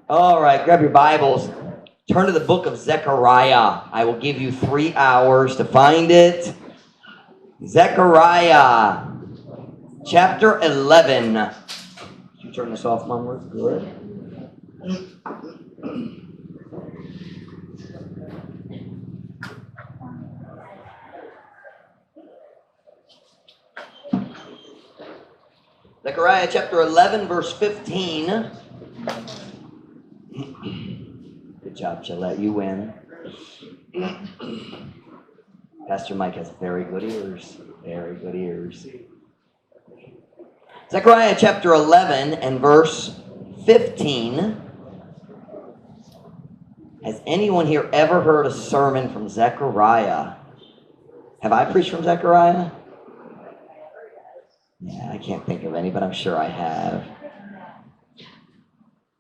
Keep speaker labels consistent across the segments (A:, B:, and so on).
A: All right, grab your Bibles. Turn to the book of Zechariah. I will give you 3 hours to find it. Zechariah, chapter 11. Did you turn this off, Mom? We're good. Zechariah chapter 11, verse 15. Good job, Gillette. You win. Pastor Mike has very good ears. Very good ears. Zechariah chapter 11 and verse 15. Has anyone here ever heard a sermon from Zechariah? Have I preached from Zechariah? Yeah, I can't think of any, but I'm sure I have.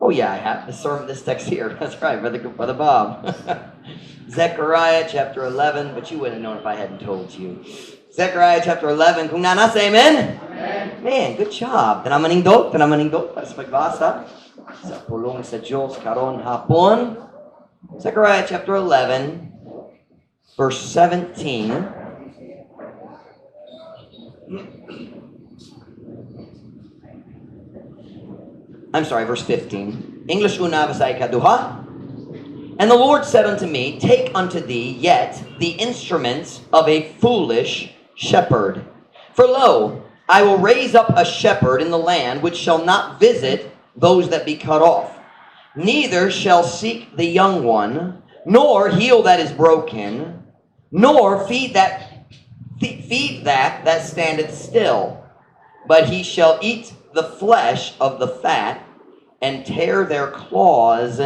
A: Oh yeah, I have the sermon, this text here. That's right, Brother Bob. Zechariah chapter 11, but you wouldn't have known if I hadn't told you. Zechariah chapter 11. Kung nasa, amen? Amen. Man, good job. Tanamanindot para sa pagbasa sa pulong sa Diyos karon hapon. Zechariah chapter 11, verse 17. I'm sorry, verse 15. English una basay kaduha. And the Lord said unto me, take unto thee yet the instruments of a foolish shepherd. For lo, I will raise up a shepherd in the land which shall not visit those that be cut off, neither shall seek the young one, nor heal that is broken, nor feed that standeth still, but he shall eat the flesh of the fat and tear their claws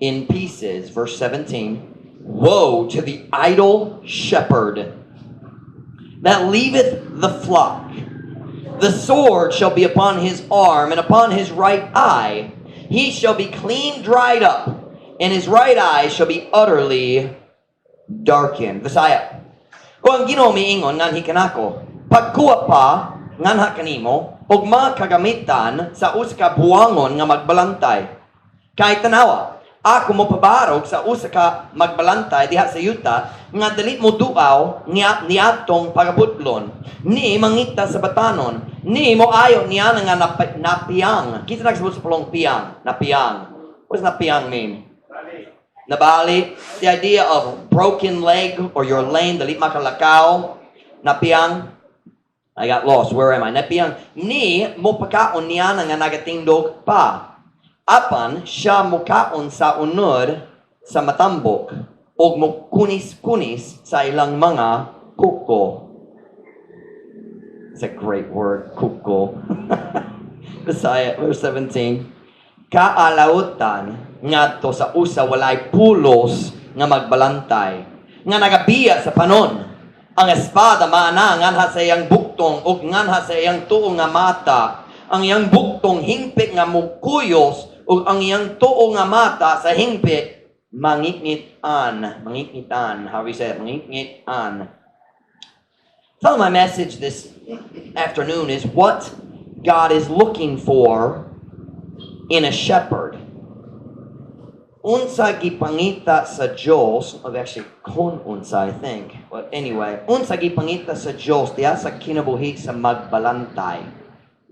A: in pieces. Verse 17. Woe to the idle shepherd that leaveth the flock. The sword shall be upon his arm and upon his right eye. He shall be clean dried up, and his right eye shall be utterly darkened. Visaya. O ang Ginoo miingon ngan hikanako, pagkuha pa nganha kanimo og mga kagamitan sa usa ka buwangon nga magbalantay. Kay tanawa, ako mo pabarog sa usa ka magbalantay diha sa yuta nga dili mo duaw niadtong pagabutlon. Ni mangita sa batanon, ni mo ayo niya nga napiyang. Kita nagsabot sa pulong piyang, napiyang. What does napiyang mean? Nabali, the idea of broken leg or you're lame, dali makalakaw, napiyang. I got lost. Where am I? Napiyang ni mo pagkaon niya nga nagatindog pa. Apan siya mukaon sa unod sa matambok o mo kunis-kunis sa ilang mga kuko. It's a great word, kuko. Bisaya, verse 17. Kaalautan ngadto sa usa walay pulos nga magbalantay nga nagabiya sa panon. Ang espada maana nganha sa iyang buktong ug nganha sa iyang tuo nga mata. Ang iyang buktong hingpit nga mukuyos ug ang iyang tuo nga mata sa hingpit mangitngitan. How we say it? Mangitngitan. So my message this afternoon is what God is looking for in a shepherd. Unsa gipangita sa Diyos, actually kon unsa I think. But anyway, unsa gipangita sa Diyos diha sa kinabuhi sa magbalantay.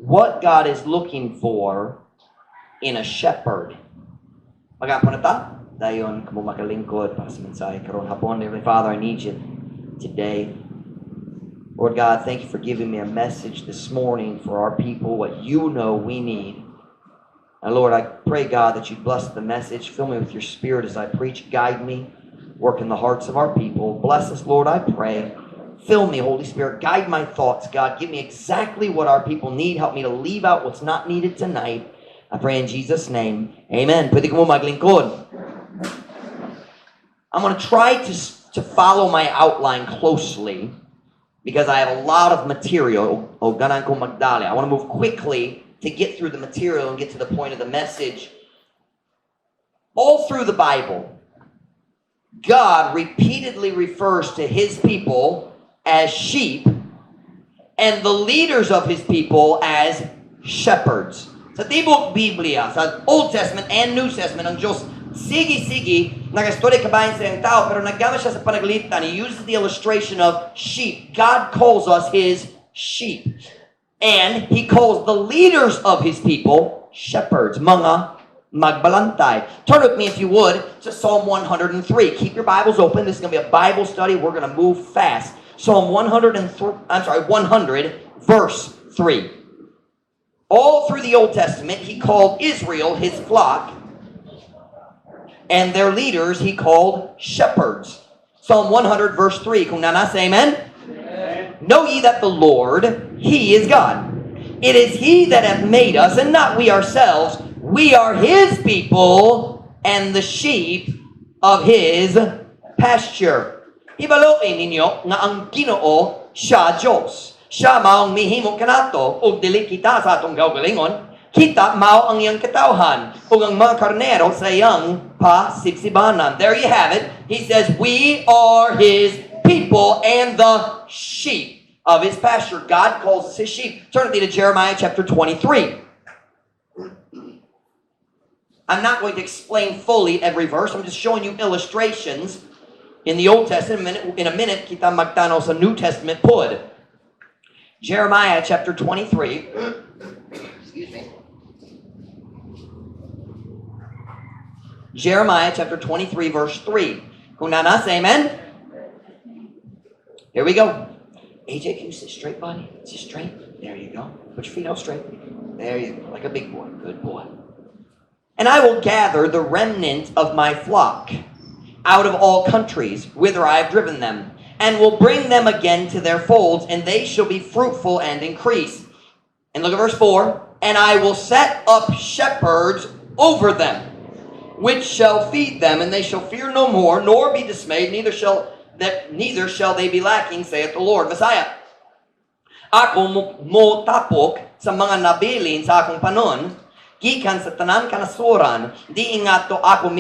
A: What God is looking for in a shepherd. Magapon na ta? Dayon kamo makalingkod para sa mensahe karon hapon. Heavenly Father, I need you today. Lord God, thank you for giving me a message this morning for our people, what you know we need. And Lord, I pray, God, that you bless the message. Fill me with your spirit as I preach. Guide me. Work in the hearts of our people. Bless us, Lord, I pray. Fill me, Holy Spirit. Guide my thoughts, God. Give me exactly what our people need. Help me to leave out what's not needed tonight. I pray in Jesus' name. Amen. Pwede ko mo maglingkod. I'm going to try to follow my outline closely because I have a lot of material. O ganan ko magdali. I want to move quickly to get through the material and get to the point of the message. All through the Bible, God repeatedly refers to his people as sheep and the leaders of his people as shepherds. Sa tibok Biblia, sa Old Testament and New Testament, ang Diyos, sige, nag-story kabayan sa iyang tao, pero naggamit siya sa panaglitan. He uses the illustration of sheep. God calls us His sheep. And He calls the leaders of His people shepherds, mga magbalantay. Turn with me, if you would, to Psalm 103. Keep your Bibles open. This is going to be a Bible study. We're going to move fast. Psalm 100, verse 3. All through the Old Testament, He called Israel His flock, and their leaders He called shepherds. Psalm 100, verse 3. Kung nana, say amen. Amen. Know ye that the Lord, He is God. It is He that hath made us, and not we ourselves. We are His people, and the sheep of His pasture. Ibaloin ninyo nga ang Ginoo siya Diyos. Siya maong mihimo kanato, ug dili kita sa atong gawgalingon. Kita mao ang iyang katawhan, ug ang mga karnero sa iyang pasibsibanan. There you have it. He says, we are His people and the sheep of His pasture. God calls us His sheep. Turn with me to Jeremiah chapter 23. I'm not going to explain fully every verse. I'm just showing you illustrations in the Old Testament. In a minute, kita magtanaw sa New Testament pod. Jeremiah chapter 23. Excuse me. Jeremiah chapter 23, verse 3. Kung nana, say amen. Here we go. AJ, can you sit straight, buddy? Sit straight. There you go. Put your feet out straight. There you go. Like a big boy. Good boy. And I will gather the remnant of my flock out of all countries, whither I have driven them, and will bring them again to their folds, and they shall be fruitful and increase. And look at verse 4. And I will set up shepherds over them, which shall feed them, and they shall fear no more, nor be dismayed, neither shall they be lacking, saith the Lord. Messiah. Ako mo tapok sa mga nabilin sa akong panon, gikan sa tanan kanasuran, di ingato ako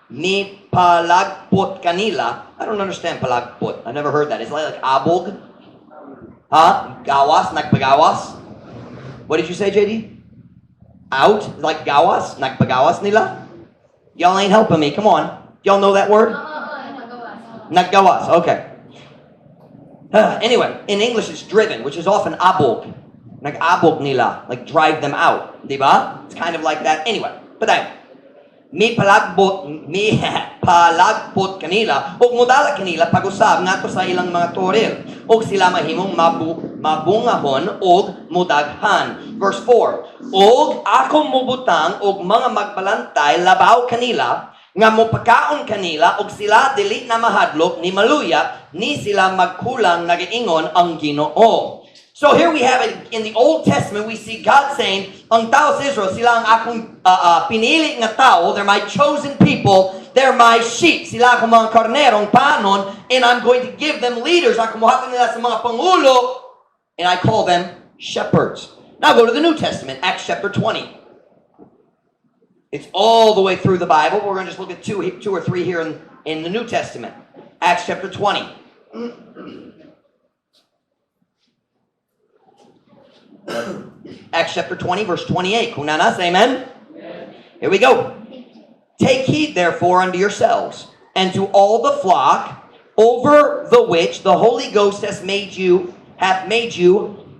A: mipalagpot kanila. I don't understand palagpot. I've never heard that. It's like abog. Huh? Gawas, nagpagawas. What did you say, JD? Out? Like gawas? Nagpagawas nila? Y'all ain't helping me. Come on. Y'all know that word? Naggawas. Okay. Anyway, in English it's driven, which is often abog. Nag-abog nila, like drive them out. Diba? It's kind of like that. Anyway, patay. Mi palagpot kanila, ug mudala kanila pag-usab ngadto sa ilang mga toril, ug sila mahimong mabungahon ug mudaghan. Verse 4. Ug akong mubutang ug mga magbalantay labaw kanila, nga mopakaon kanila, ug sila dili na mahadlok ni maluya, ni sila magkulang nagaingon ang Ginoo. So here we have it in the Old Testament. We see God saying, ang tao sa Israel, sila ang akong pinili nga tao. They're my chosen people. They're my sheep. Sila akong mga karnerong panon. And I'm going to give them leaders. Ako muhatag nila sa mga pangulo. And I call them shepherds. Now go to the New Testament, Acts chapter 20. It's all the way through the Bible. We're going to just look at two or three here in the New Testament. Acts chapter 20. Acts chapter 20, verse 28. Kunanas, amen? Amen? Here we go. Take heed, therefore, unto yourselves, and to all the flock, over the which the Holy Ghost hath made you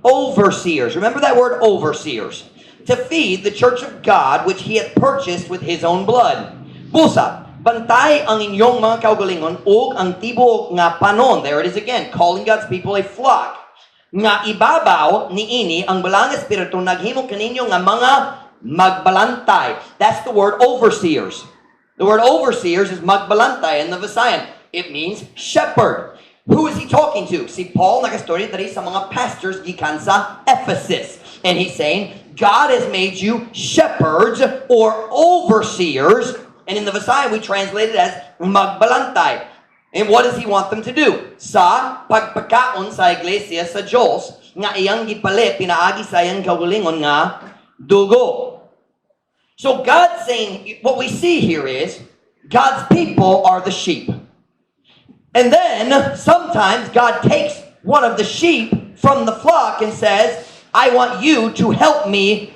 A: overseers. Remember that word, overseers. To feed the church of God, which He hath purchased with His own blood. Busa, bantay ang inyong mga kaugalingon, ug ang tibuok nga panon. There it is again, calling God's people a flock. Nga ibabaw niini ang balang espiritu naghimo kaninyo nga mga magbalantay. That's the word overseers. The word overseers is magbalantay in the Visayan. It means shepherd. Who is he talking to? Si Paul nagkastorya dali sa mga pastors gikan sa Ephesus. And he's saying, God has made you shepherds or overseers. And in the Visayan we translate it as magbalantay. And what does He want them to do? Sa pagpakaon sa iglesia sa Diyos, nga iyang gipalit, pinaagi sa iyang kaugalingon nga dugo. So God's saying, what we see here is, God's people are the sheep. And then, sometimes God takes one of the sheep from the flock and says, I want you to help me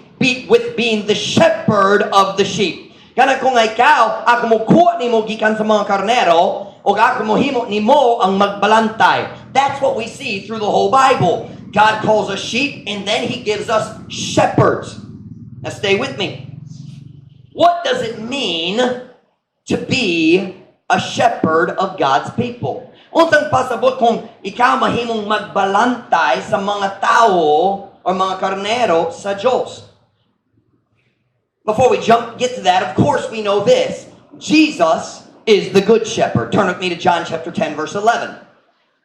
A: with being the shepherd of the sheep. Kana kung ikaw, ako mo kuha ni mo gikan sa mga karnero, o ako mo himo ni mo ang magbalantay. That's what we see through the whole Bible. God calls us sheep, and then He gives us shepherds. Now stay with me. What does it mean to be a shepherd of God's people? Unsang pasabot kung ikaw mahimong magbalantay sa mga tao o mga karnero sa Diyos? Before we get to that, of course we know this. Jesus is the good shepherd. Turn with me to John chapter 10, verse 11.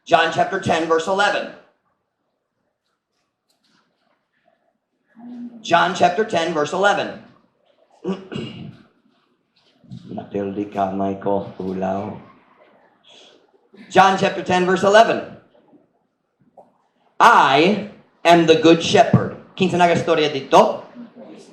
A: John chapter 10, verse 11. John chapter 10, verse 11. Natildi ka, Michael. Ulaw. John chapter 10, verse 11. I am the good shepherd. Kinsa nagastorya dito?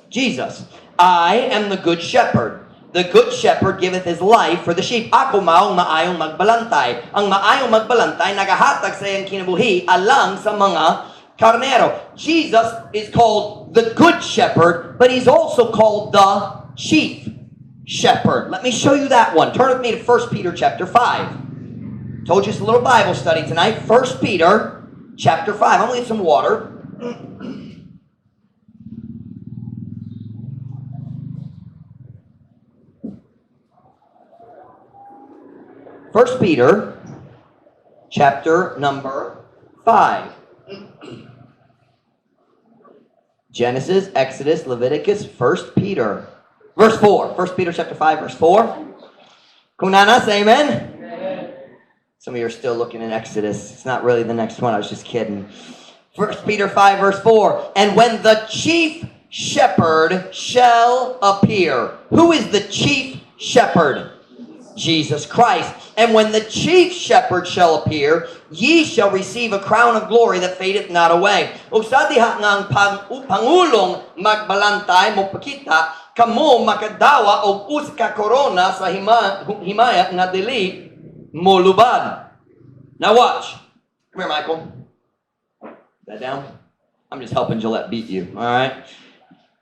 A: Jesus. I am the good shepherd. The good shepherd giveth his life for the sheep. Ako maong maayong magbalantay. Ang maayong magbalantay nagahatag sa iyang kinabuhi alang sa mga karnero. Jesus is called the good shepherd, but he's also called the chief shepherd. Let me show you that one. Turn with me to 1 Peter chapter 5. Told you it's a little Bible study tonight. 1 Peter chapter 5. I'm going to get some water. 1 Peter chapter number 5. Genesis, Exodus, Leviticus, 1 Peter. Verse 4. 1 Peter chapter 5, verse 4. Kunana, say amen? Amen. Some of you are still looking in Exodus. It's not really the next one. I was just kidding. 1 Peter 5, verse 4. And when the chief shepherd shall appear. Who is the chief shepherd? Jesus Christ. And when the chief shepherd shall appear, ye shall receive a crown of glory that fadeth not away. Ug sa diha nga ang pangulong magbalantay mo pakita, kamo makadawa og usa ka korona sa himaya nga dili mo lubad. Now watch. Come here, Michael. That down? I'm just helping Gillette beat you. All right.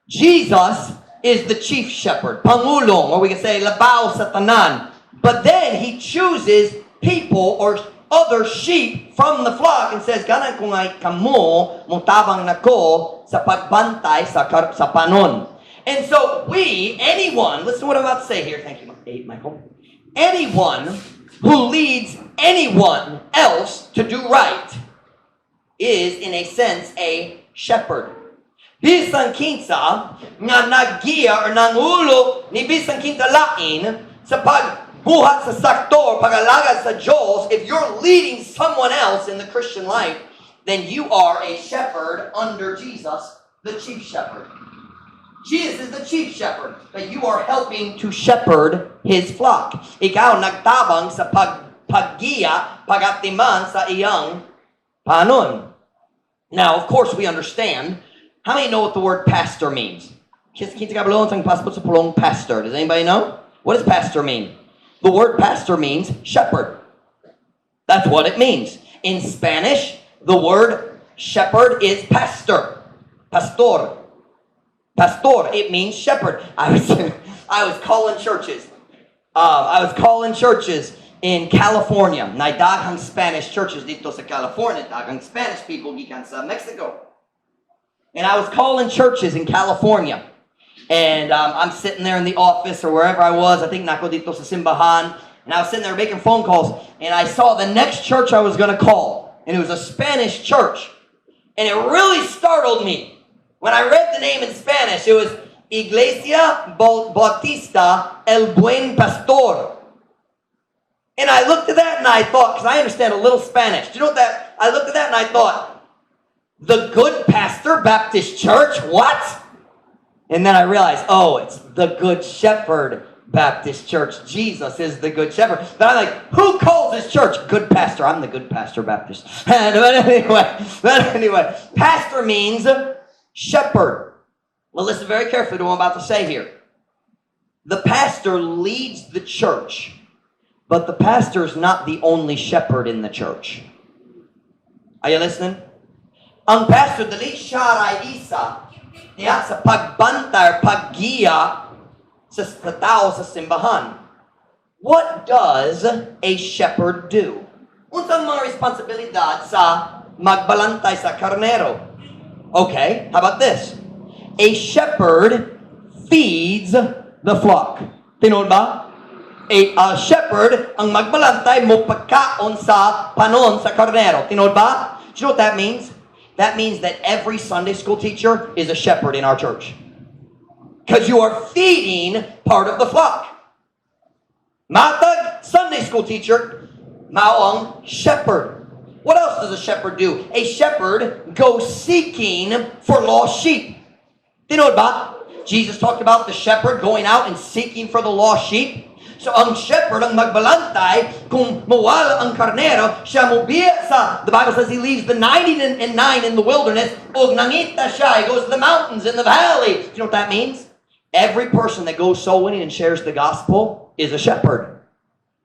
A: Jesus is the chief shepherd. Pangulong, or we can say labaw sa tanan. But then he chooses people or other sheep from the flock and says, "Ganan kung ay kamo mutabang nako sa pagbantay sa panon." And so anyone, listen to what I'm about to say here. Thank you, Michael. Anyone who leads anyone else to do right is, in a sense, a shepherd. Bisan kinsa nga naggiya or nangulo ni bisan kinsa lain sa pagbuhat sa sakto or pag-alagad sa Diyos. If you're leading someone else in the Christian life, then you are a shepherd under Jesus, the chief shepherd. Jesus is the chief shepherd, but you are helping to shepherd His flock. Ikaw nagtabang sa paggiya, pagatiman sa iyang panon. Now, of course, we understand. How many know what the word pastor means? Pastor. Does anybody know? What does pastor mean? The word pastor means shepherd. That's what it means. In Spanish, the word shepherd is pastor. Pastor. Pastor. It means shepherd. I was calling churches. I was calling churches in California. Daghang Spanish churches dito sa California. Daghang Spanish people gikan sa Mexico. And I was calling churches in California. And I'm sitting there in the office or wherever I was. I think nako dito sa simbahan. And I was sitting there making phone calls. And I saw the next church I was going to call. And it was a Spanish church. And it really startled me. When I read the name in Spanish, it was Iglesia Bautista El Buen Pastor. And I looked at that and I thought, because I understand a little Spanish. Do you know what that? I looked at that and I thought, the Good Pastor Baptist Church? What? And then I realized, oh, it's the Good Shepherd Baptist Church. Jesus is the Good Shepherd. But I'm like, who calls this church Good Pastor? I'm the Good Pastor Baptist. But anyway, pastor means shepherd. Well, listen very carefully to what I'm about to say here. The pastor leads the church, but the pastor is not the only shepherd in the church. Are you listening? Ang pastor dali siya ay isa diya sa pagbantay, paggiya sa tao sa simbahan. What does a shepherd do? Unsang mga responsibilidad sa magbalantay sa karnero? Okay, how about this? A shepherd feeds the flock. Tinood ba? A shepherd ang magbalantay mo pagkaon sa panon sa karnero. Tinood ba? Do you know what that means? That means that every Sunday school teacher is a shepherd in our church. Because you are feeding part of the flock. Matag Sunday school teacher, mao ang shepherd. What else does a shepherd do? A shepherd goes seeking for lost sheep. Tinood ba? Jesus talked about the shepherd going out and seeking for the lost sheep. So ang shepherd ang magbalantay, kung mawala ang karnero, siya mubiya sa, the Bible says he leaves the 99 in the wilderness, ug nangita siya, he goes to the mountains and the valley. Do you know what that means? Every person that goes soul winning and shares the gospel is a shepherd,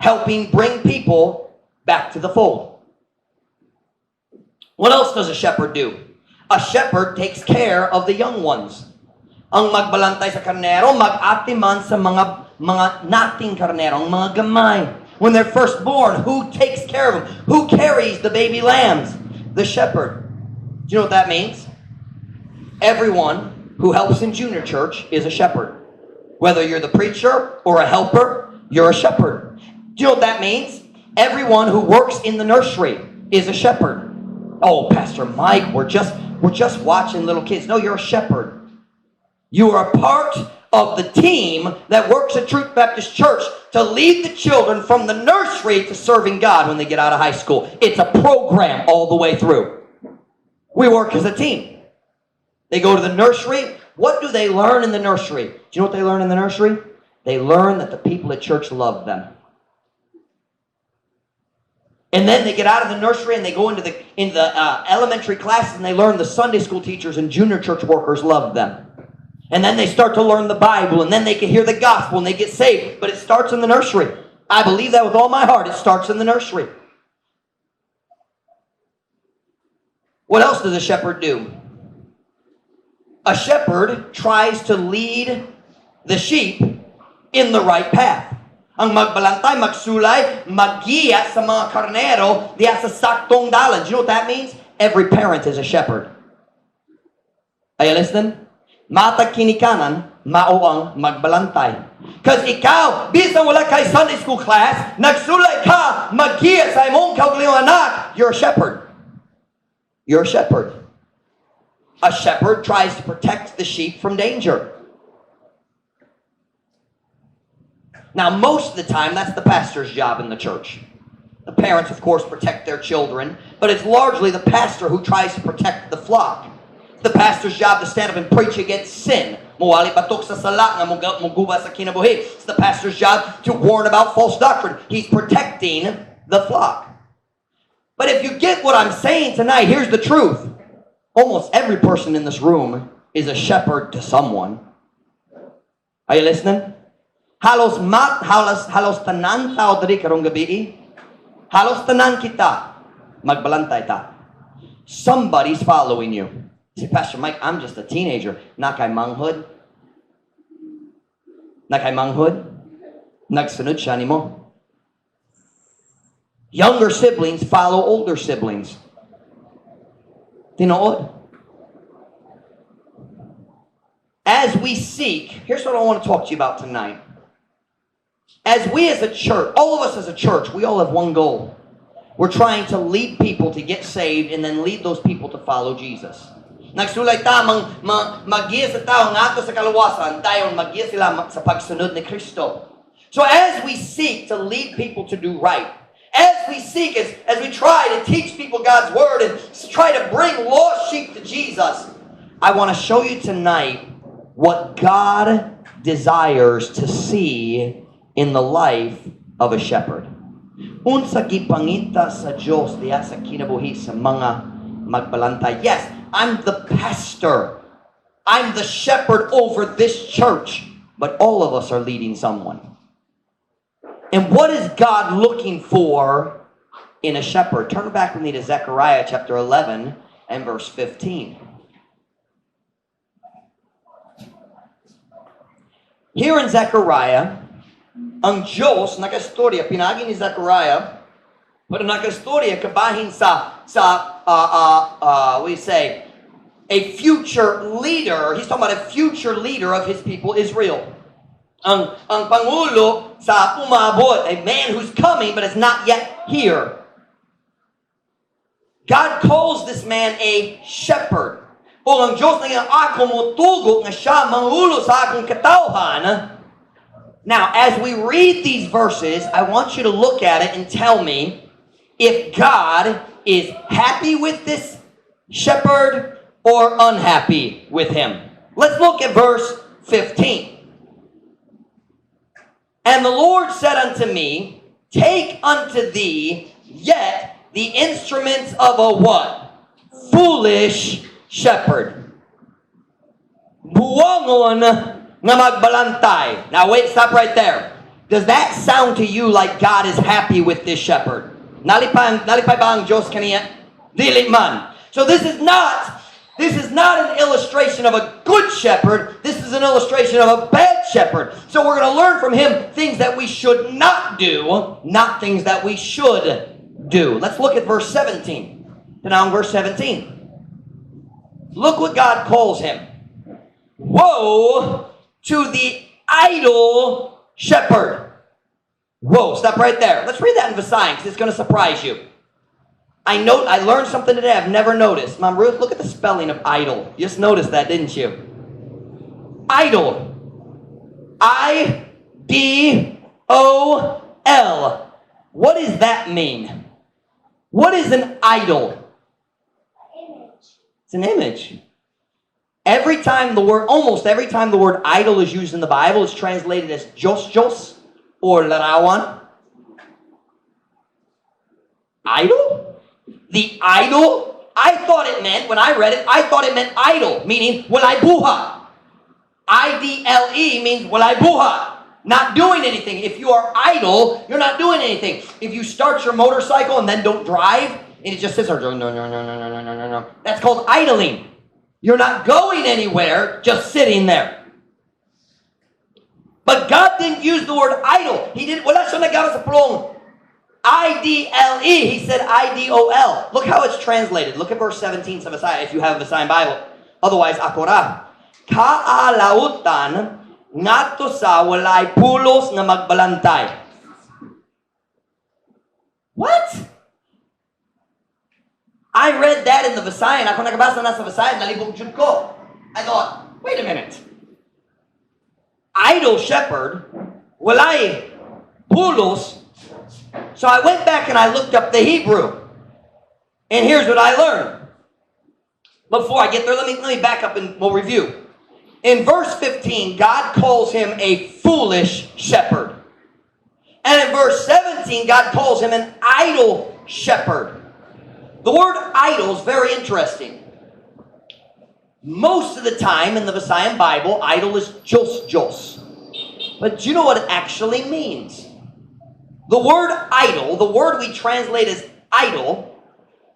A: helping bring people back to the fold. What else does a shepherd do? A shepherd takes care of the young ones. Ang magbalantay sa karnero, mag-atiman sa mga nating karnero, ang mga gamay. When they're first born, who takes care of them? Who carries the baby lambs? The shepherd. Do you know what that means? Everyone who helps in junior church is a shepherd. Whether you're the preacher or a helper, you're a shepherd. Do you know what that means? Everyone who works in the nursery is a shepherd. Oh, Pastor Mike, we're just watching little kids. No, you're a shepherd. You are a part of the team that works at Truth Baptist Church to lead the children from the nursery to serving God when they get out of high school. It's a program all the way through. We work as a team. They go to the nursery. What do they learn in the nursery? Do you know what they learn in the nursery? They learn that the people at church love them. And then they get out of the nursery and they go into the elementary classes and they learn the Sunday school teachers and junior church workers love them. And then they start to learn the Bible and then they can hear the gospel and they get saved. But it starts in the nursery. I believe that with all my heart. It starts in the nursery. What else does a shepherd do? A shepherd tries to lead the sheep in the right path. Ang magbalantay, magsulay, maggiya sa mga karnero diya sa saktong dalan. Do you know what that means? Every parent is a shepherd. Are you listening? Matag kinikanan, mao ang magbalantay. Because ikaw, bisan wala kay Sunday school class, nagsulay ka, maggiya sa imong kaugalingong anak, you're a shepherd. You're a shepherd. A shepherd tries to protect the sheep from danger. Now, most of the time, that's the pastor's job in the church. The parents, of course, protect their children, but it's largely the pastor who tries to protect the flock. It's the pastor's job to stand up and preach against sin. Muwali batok sa sala nga muguba sa kinabuhi. It's the pastor's job to warn about false doctrine. He's protecting the flock. But if you get what I'm saying tonight, here's the truth. Almost every person in this room is a shepherd to someone. Are you listening? Halos tanan tao diri karong gabi. Halos tanan kita magbalantay ta. Somebody's following you. Say, Pastor Mike, I'm just a teenager. Nakay manghud. Nagsunod siya nimo. Younger siblings follow older siblings. Tinood. As we seek, here's what I want to talk to you about tonight. As we as a church, all of us as a church, we all have one goal. We're trying to lead people to get saved and then lead those people to follow Jesus. Nagsulay ta, maggiya sa tao nga sa kaluwasan, tayo maggiya sila sa pagsunod ni Kristo. So as we seek to lead people to do right, as we seek, as we try to teach people God's Word and try to bring lost sheep to Jesus, I want to show you tonight what God desires to see in the life of a shepherd. Unsa gipangita sa Diyos diya sa kinabuhi sa mga magbalantay. Yes, I'm the pastor. I'm the shepherd over this church. But all of us are leading someone. And what is God looking for in a shepherd? Turn back with me to Zechariah chapter 11 and verse 15. Here in Zechariah, ang Diyos, nakastorya, pinagi ni Zechariah, pero nakastorya, kabahin we say, a future leader. He's talking about a future leader of his people, Israel. Ang Pangulo sa umabot, a man who's coming but is not yet here. God calls this man a shepherd. O ang Diyos na ako mutugo nga siya mangulo sa akong katawhan. Now, as we read these verses, I want you to look at it and tell me if God is happy with this shepherd or unhappy with him. Let's look at verse 15. And the Lord said unto me, take unto thee yet the instruments of a what? Foolish shepherd. Buwangon nga magbalantay. Now wait, stop right there. Does that sound to you like God is happy with this shepherd? Nalipay ba ang Diyos kaniya? Dili man. So this is not an illustration of a good shepherd. This is an illustration of a bad shepherd. So we're going to learn from him things that we should not do, not things that we should do. Let's look at verse 17. Now in verse 17. Look what God calls him. Woe to the idle shepherd. Whoa, stop right there. Let's read that in Visayas because it's going to surprise you. I learned something today I've never noticed. Mom Ruth, look at the spelling of idle. You just noticed that, didn't you? Idle. I-D-O-L. What does that mean? What is an idol? It's an image. Almost every time the word idol is used in the Bible, it's translated as Jos or larawan. Idol? The idol? When I read it, I thought it meant idol, meaning walay buha. I-D-L-E means walay buha. Not doing anything. If you are idle, you're not doing anything. If you start your motorcycle and then don't drive, and it just sits there, no. That's called idling. You're not going anywhere, just sitting there. But God didn't use the word idle. He didn't. Wala siya naggamit sa pulong. I-D-L-E. He said I-D-O-L. Look how it's translated. Look at verse 17 sa Visayas if you have a Visayan Bible. Otherwise, akora. Kaalautan ngadto sa walay pulos nga magbalantay. What? I read that in the Visayan. Ako nagabasa na sa Visayan, nalibog jud ko. I thought, wait a minute. Idle shepherd, walay pulos. So I went back and I looked up the Hebrew. And here's what I learned. Before I get there, let me back up and we'll review. In verse 15, God calls him a foolish shepherd. And in verse 17, God calls him an idle shepherd. The word idle is very interesting. Most of the time in the Visayan Bible, idle is Jos. But do you know what it actually means? The word idle, the word we translate as idle,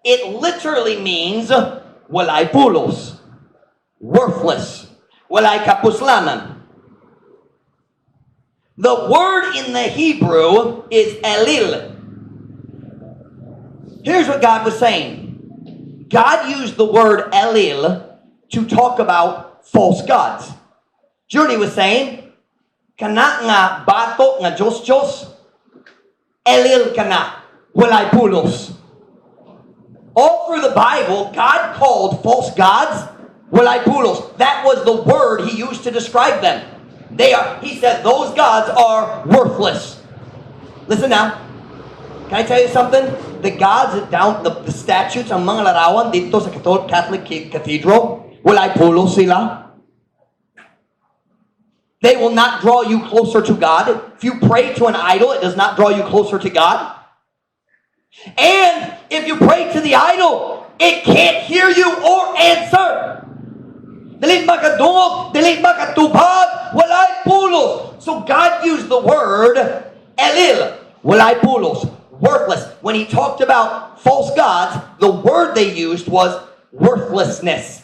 A: it literally means walay pulos, worthless, walay kapuslanan. The word in the Hebrew is elil. Here's what God was saying. God used the word elil to talk about false gods. Do you know what he was saying? Kana nga bato nga Diyos, elil kana, walay pulos. All through the Bible, God called false gods walay pulos. That was the word he used to describe them. He said, those gods are worthless. Listen now. Can I tell you something? The gods the statues ang mga larawan dito sa Catholic Cathedral, walay pulos sila. They will not draw you closer to God. If you pray to an idol, it does not draw you closer to God. And if you pray to the idol, it can't hear you or answer. Dili makadungog, dili makatubag, walay pulos. So God used the word elil, walay pulos, worthless. When he talked about false gods, the word they used was worthlessness.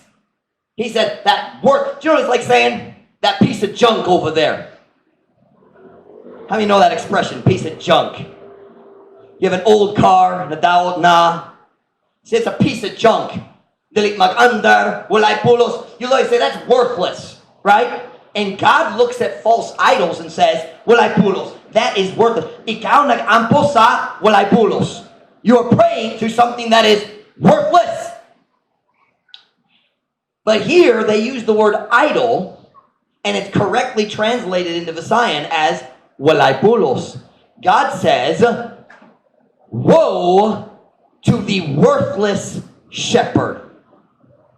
A: He said that do you know what it's like saying? That piece of junk over there. How many know that expression? Piece of junk. You have an old car, nadawot na. See, it's a piece of junk. Dili mag-andar, walay pulos. You like say that's worthless, right? And God looks at false idols and says, walay pulos. That is worthless. Ikaw nag-ampo sa walay pulos. You are praying to something that is worthless. But here they use the word idol, and it's correctly translated into Visayan as walay pulos. God says, woe to the worthless shepherd.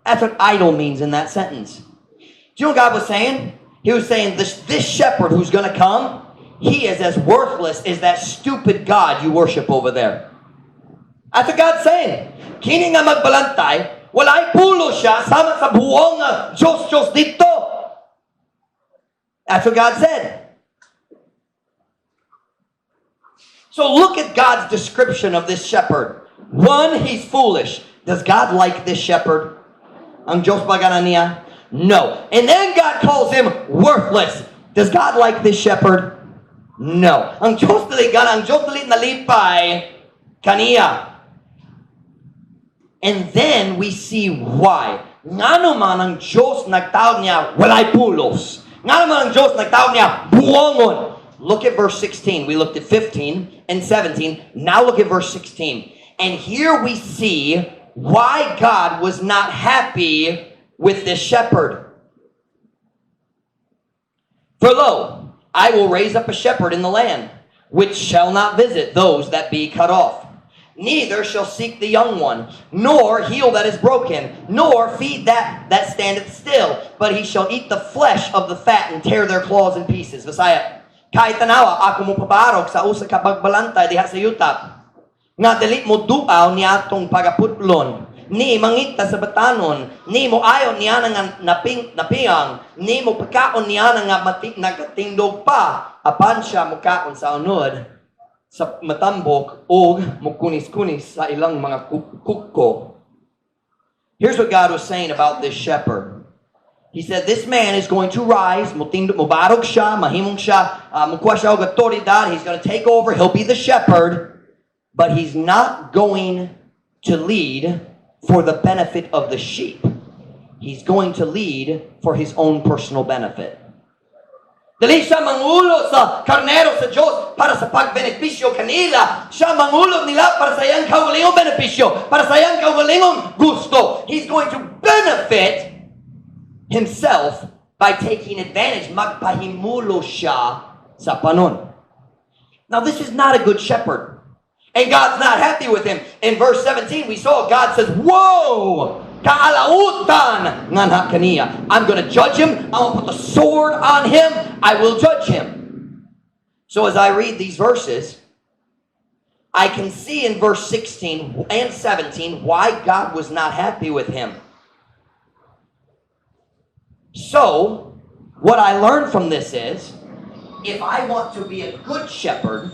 A: That's what idol means in that sentence. Do you know what God was saying? He was saying this shepherd who's going to come, he is as worthless as that stupid God you worship over there. That's what God's saying. Kini nga magbalantay, walay pulo siya sama sa buong Diyos dito. That's what God said. So look at God's description of this shepherd. One, he's foolish. Does God like this shepherd? Ang Diyos ba gana niya? No. And then God calls him worthless. Does God like this shepherd? No. Ang Diyos dili gana, ang Diyos dili nalipay kaniya. And then we see why. Ngano man ang Diyos nagtawag niya walay pulos. Ngano man ang Diyos nagtawag niya buongon. Look at verse 16. We looked at 15 and 17. Now look at verse 16. And here we see why God was not happy with this shepherd. For lo, I will raise up a shepherd in the land, which shall not visit those that be cut off. Neither shall seek the young one, nor heal that is broken, nor feed that standeth still, but he shall eat the flesh of the fat and tear their claws in pieces. Visaya, kahit tanawa, ako mo pabarok sa usa ka pagbalantay diha sa yutap. Nga dili mo duaw niya atong pagaputlon. Ni mangita sa batanon. Ni mo ayon niya nga napiyang. Ni mo pagkaon niya nga nagatingdog pa. Apan siya mukaon sa unod sa matambok o mukunis-kunis sa ilang mga kukko. Here's what God was saying about this shepherd. He said, this man is going to rise, mubarog siya, mahimong siya, mukuha siya og autoridad, he's going to take over, he'll be the shepherd, but he's not going to lead for the benefit of the sheep. He's going to lead for his own personal benefit. Dali siya mangulo sa karnero sa Diyos para sa pagbenepisyo kanila. Siya mangulo nila para sa iyang kaugalingong benepisyo, para sa iyang kaugalingong gusto. He's going to benefit himself by taking advantage. Magpahimulo siya sa panon. Now this is not a good shepherd. And God's not happy with him. In verse 17 we saw God says, whoa! Kaalautan nga kaniya. I'm going to judge him. I'm going to put the sword on him. I will judge him. So as I read these verses, I can see in verse 16 and 17 why God was not happy with him. So, what I learned from this is, if I want to be a good shepherd,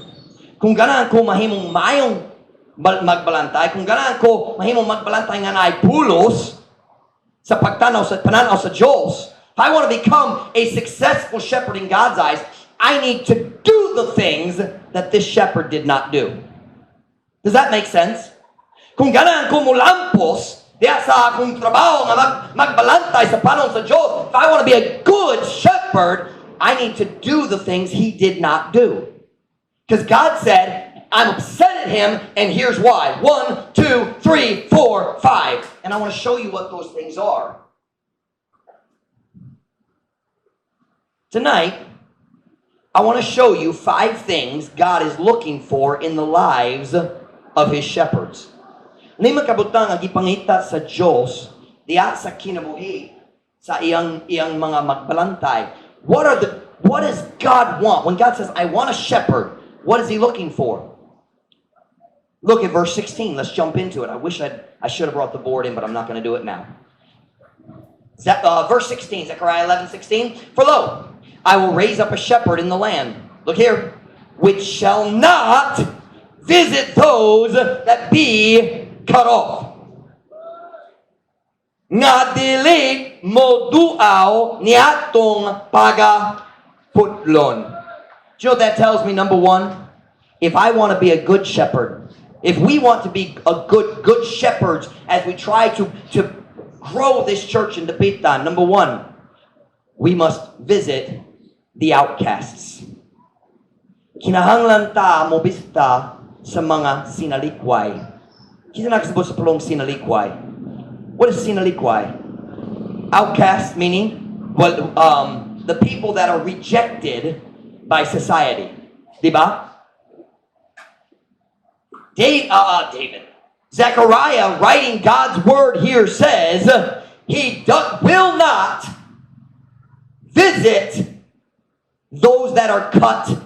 A: kung ganaan ko mahimong mayong magbalantay, kung ganaan ko mahimong magbalantay nga naay pulos sa pagtanaw sa pananaw sa Diyos, if I want to become a successful shepherd in God's eyes, I need to do the things that this shepherd did not do. Does that make sense? Kung ganaan ko mulampos diya sa akong trabaho nga magbalantay sa panon sa Diyos, if I want to be a good shepherd, I need to do the things he did not do. Because God said, I'm upset at him, and here's why. 1, 2, 3, 4, 5. And I want to show you what those things are. Tonight, I want to show you 5 things God is looking for in the lives of his shepherds. Ni makabutang ang gipangita sa Diyos diya sa kinabuhi sa iyang mga magbalantay. What does God want? When God says, I want a shepherd, what is he looking for? Look at verse 16. Let's jump into it. I wish I should have brought the board in, but I'm not going to do it now. Verse 16, Zechariah 11:16. For lo, I will raise up a shepherd in the land. Look here. Which shall not visit those that be cut off. Nga dili mo duaw niatong pagaputlon. you know what that tells me? Number one, if I want to be a good shepherd, if we want to be a good shepherds as we try to grow this church in Dapitan, number one, we must visit the outcasts. Kinahanglan ta mo bisita sa mga sinalikway. Kisa nakasabot sa pulong sinalikway. What is sinalikway? Outcast meaning, well, the people that are rejected by society. Diba? David. Zechariah, writing God's word here, says he will not visit those that are cut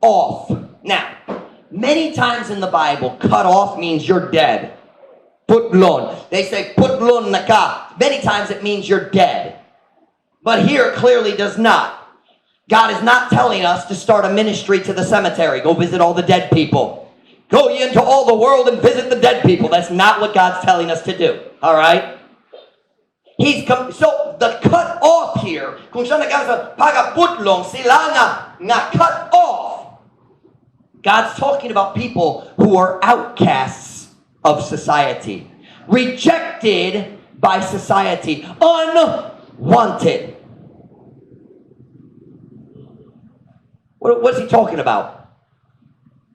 A: off. Now, many times in the Bible, cut off means you're dead. Putlon. They say putlon na ka. Many times it means you're dead. But here it clearly does not. God is not telling us to start a ministry to the cemetery. Go visit all the dead people. Go ye into all the world and visit the dead people. That's not what God's telling us to do. All right? So the cut off here, kung siya nagkasa pagaputlong, sila nga cut off. God's talking about people who are outcasts of society, rejected by society, unwanted. What's he talking about?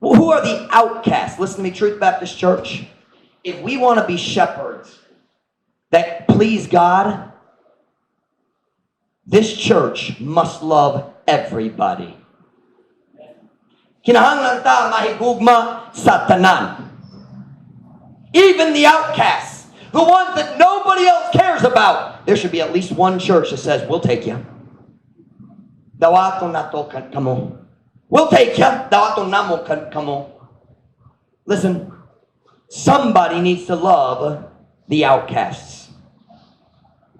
A: Who are the outcasts? Listen to me, Truth Baptist Church. If we want to be shepherds that please God, this church must love everybody. Kinahanglan ta mahigugma sa tanan. Even the outcasts, the ones that nobody else cares about. There should be at least one church that says, we'll take you. Dawaton nato kamo. We'll take you. Dawaton namo kamo. Listen, somebody needs to love the outcasts.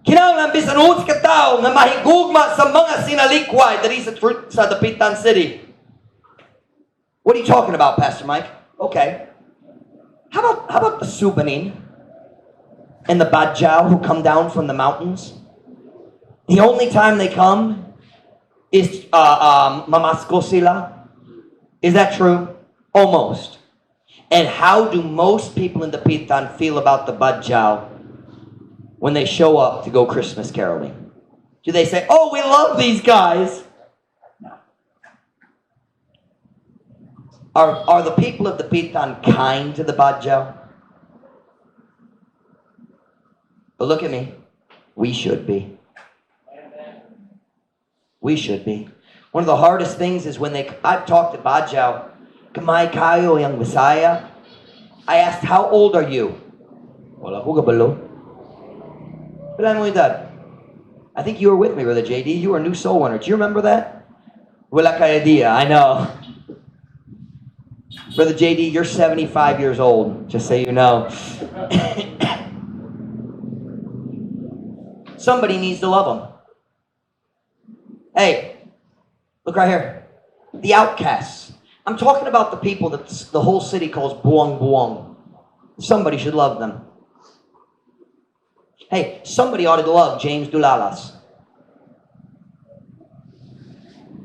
A: Kinahanglan bisan uts ka tao nga mahigugma sa mga sinalikway diri sa Dapitan City. What are you talking about, Pastor Mike? Okay. How about the Subanin and the Badjao who come down from the mountains? The only time they come is mamasko sila. Is that true? Almost. And how do most people in the Dapitan feel about the Badjao when they show up to go Christmas caroling? Do they say, oh, we love these guys? Are the people of the Dapitan kind to the Badjao? But look at me. We should be. We should be. One of the hardest things is when I've talked to Badjao, kamay kayo yang Messiah. I asked, how old are you? Wala ko kabalo. Bilang mo edad? I think you were with me, Brother JD. You were a new soul winner. Do you remember that? Wala ka idea. I know. Brother JD, you're 75 years old, just so you know. Somebody needs to love them. Hey, look right here. The outcasts. I'm talking about the people that the whole city calls buong buong. Somebody should love them. Hey, somebody ought to love James Dulalas.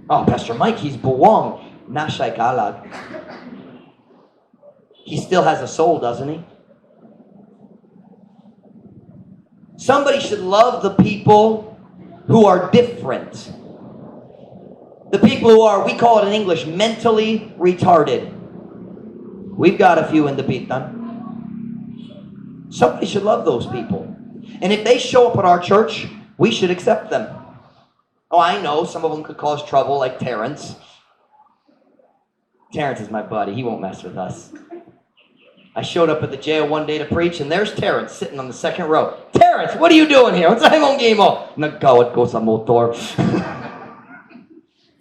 A: Oh, Pastor Mike, he's buong. Nashay kalag. He still has a soul, doesn't he? Somebody should love the people who are different. The people who are, we call it in English, mentally retarded. We've got a few in the Dapitan. Somebody should love those people. And if they show up at our church, we should accept them. Oh, I know, some of them could cause trouble, like Terrence. Terrence is my buddy. He won't mess with us. I showed up at the jail one day to preach, and there's Terrence sitting on the second row. Terrence, what are you doing here? What's mong game mo? Nagkawat ko sa motor.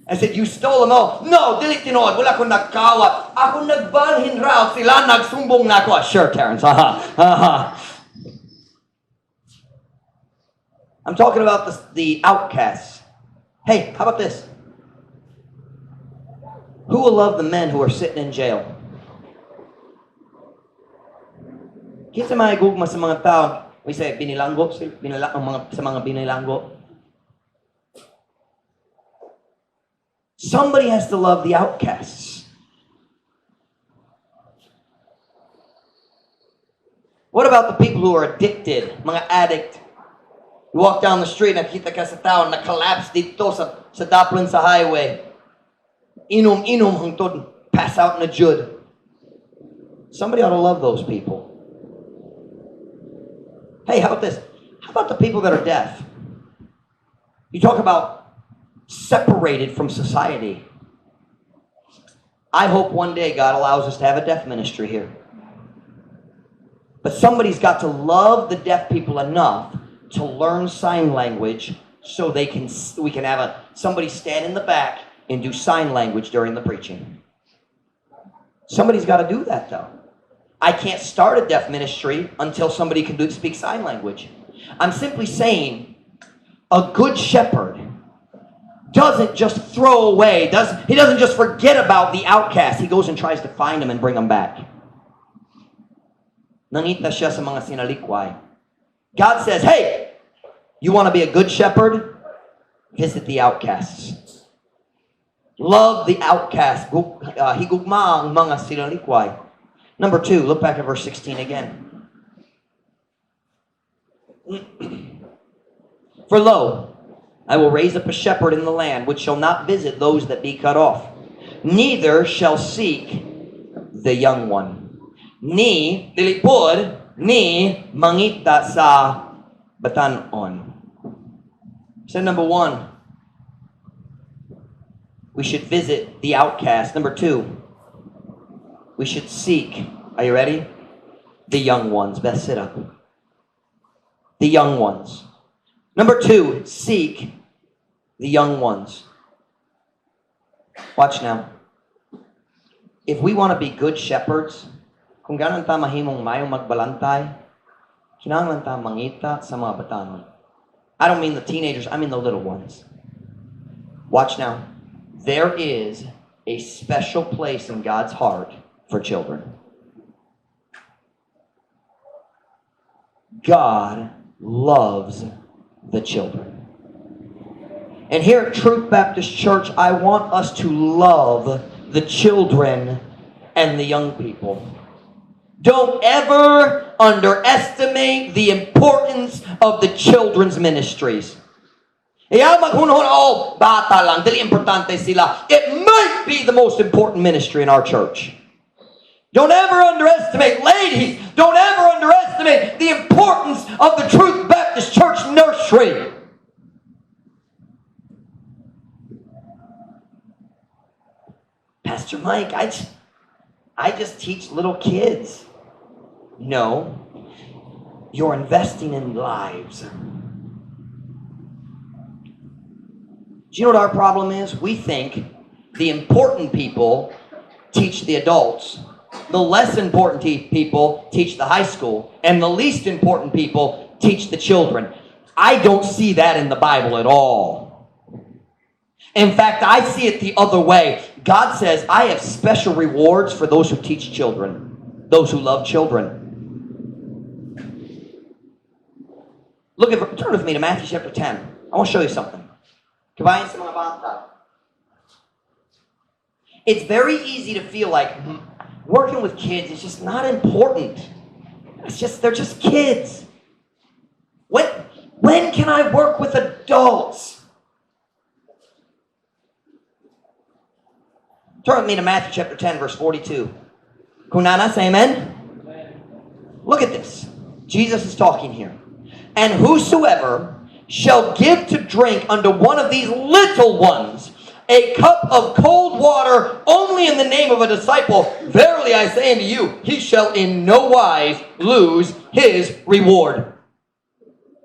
A: I said, you stole them all. No, dili tinood. Wala ko nagkawat. Ako nagbalhin raw. Sila nagsumbong na ako. Sure, Terrence. I'm talking about the outcasts. Hey, how about this? Who will love the men who are sitting in jail? Kinsa may gugma sa mga tao, we say binilanggo, sa mga binilanggo. Somebody has to love the outcasts. What about the people who are addicted, mga addict? You walk down the street, nakita ka sa tao, na-collapse dito sa daplin sa highway. Inom hangtod, pass out na jud. Somebody ought to love those people. Hey, how about this? How about the people that are deaf? You talk about separated from society. I hope one day God allows us to have a deaf ministry here. But somebody's got to love the deaf people enough to learn sign language so we can have somebody stand in the back and do sign language during the preaching. Somebody's got to do that though. I can't start a deaf ministry until somebody can speak sign language. I'm simply saying a good shepherd doesn't just throw away, he doesn't just forget about the outcast. He goes and tries to find them and bring them back. Nangita siya sa mga sinalikway. God says, hey, you want to be a good shepherd? Visit the outcasts. Love the outcast. Higugma ang mga sinalikway. Number 2, look back at verse 16 again. For lo, I will raise up a shepherd in the land, which shall not visit those that be cut off, neither shall seek the young one. Ni dilipod, ni mangita sa batanon. So number 1, we should visit the outcast. Number 2, we should seek, are you ready? The young ones. Best sit up. The young ones. Number 2, seek the young ones. Watch now. If we want to be good shepherds, kung ganon ta mahimong mayong magbalantay, kinahanglan ta mangita sa mga batanon. I don't mean the teenagers, I mean the little ones. Watch now. There is a special place in God's heart for children. God loves the children. And here at Truth Baptist Church, I want us to love the children and the young people. Don't ever underestimate the importance of the children's ministries. Oh, bata lang, dili importante sila. It might be the most important ministry in our church. Don't ever underestimate, ladies, don't ever underestimate the importance of the Truth Baptist Church nursery. Pastor Mike, I just teach little kids. No, you're investing in lives. Do you know what our problem is? We think the important people teach the adults, the less important people teach the high school, and the least important people teach the children. I don't see that in the Bible at all. In fact, I see it the other way. God says, I have special rewards for those who teach children, those who love children. Turn with me to Matthew chapter 10. I want to show you something. Kabayan sa mga bata. It's very easy to feel like working with kids is just not important. They're just kids. When can I work with adults? Turn with me to Matthew chapter 10, verse 42. Kunana, say amen? Look at this. Jesus is talking here. And whosoever shall give to drink unto one of these little ones a cup of cold water only in the name of a disciple, verily I say unto you, he shall in no wise lose his reward.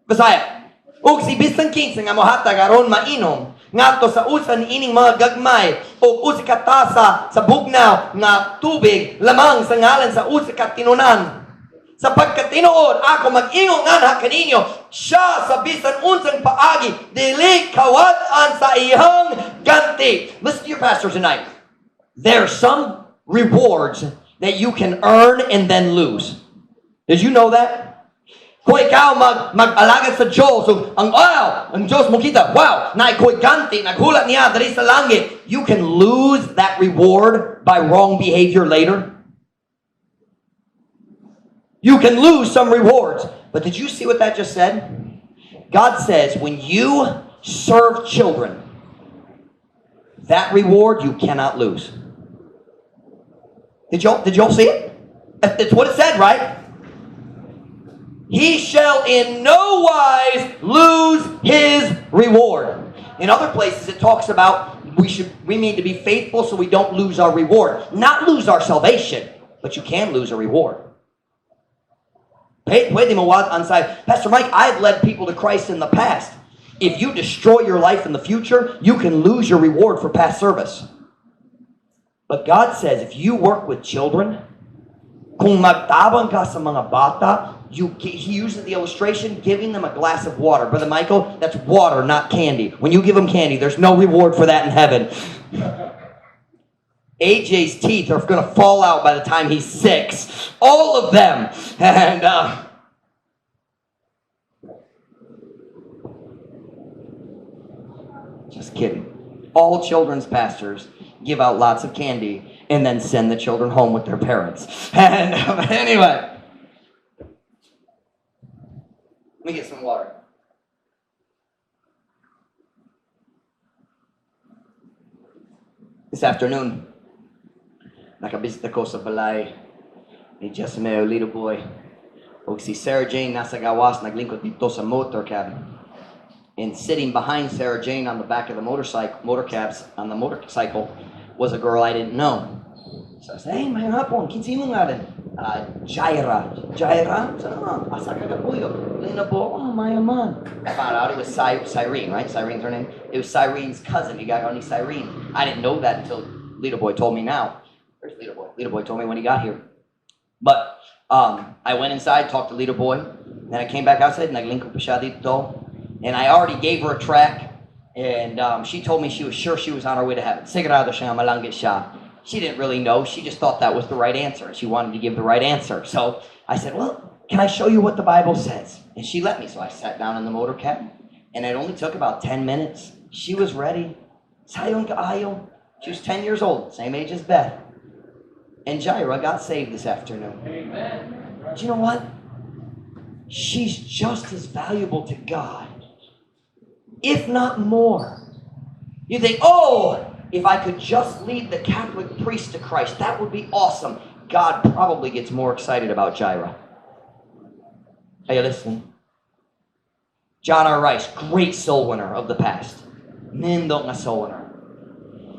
A: Bisaya, ug si bisan kinsa nga mohatag aron mainom ngadto sa usa niining mga gagmay ug usa ka tasa sa bugnaw nga tubig lamang sa ngalan sa usa ka tinunan. Sapagkat tinuod ako mag-ingong anha kaninyo, siya sa bisan unsang paagi dili kawad-an sa iyang ganti. Listen to your pastor tonight. There are some rewards that you can earn and then lose. Did you know that? Kung ikaw mag-alagad sa Diyos, so ang Diyos mo kita, wow, na iko'y ganti, naghulat niya dali sa langit, you can lose that reward by wrong behavior later. You can lose some rewards. But did you see what that just said? God says, when you serve children, that reward you cannot lose. Did y'all see it? It's what it said, right? He shall in no wise lose his reward. In other places it talks about we need to be faithful so we don't lose our reward. Not lose our salvation, but you can lose a reward. Pwede mo ansay, Pastor Mike, I've led people to Christ in the past. If you destroy your life in the future, you can lose your reward for past service. But God says, if you work with children, kung magtabang ka sa mga bata, he uses the illustration, giving them a glass of water. Brother Michael, that's water, not candy. When you give them candy, there's no reward for that in heaven. AJ's teeth are going to fall out by the time he's 6. All of them. And just kidding. All children's pastors give out lots of candy and then send the children home with their parents. And anyway, let me get some water. This afternoon, nakabisita ko sa balay ni Jessamel, little boy. O si Sarah Jane nasa gawas, naglingkod dito sa motor cab. And sitting behind Sarah Jane on the back of the motorcycle was a girl I didn't know. So I said, hey, may hapon, kinsi mo nga din? Jaira. Jaira? Asa ka kapuyo? Lina po, oh, mayaman. I found out it was Cyrene, right? Cyrene's her name. It was Cyrene's cousin. He got on Cyrene. I didn't know that until Little Boy told me now. Where's Little Boy? Little Boy told me when he got here. But I went inside, talked to Little Boy. Then I came back outside, naglingkod pa siya dito. And I already gave her a track. And she told me she was sure she was on her way to heaven. Sigurado siya malangit siya. She didn't really know. She just thought that was the right answer. She wanted to give the right answer. So I said, well, can I show you what the Bible says? And she let me. So I sat down in the motor cab. And it only took about 10 minutes. She was ready. Sayon kaayo. She was 10 years old. Same age as Beth. And Jaira got saved this afternoon. Amen. Do you know what? She's just as valuable to God, if not more. You think, oh, if I could just lead the Catholic priest to Christ, that would be awesome. God probably gets more excited about Jaira. Are you listening? John R. Rice, great soul winner of the past. Nindong na soul winner.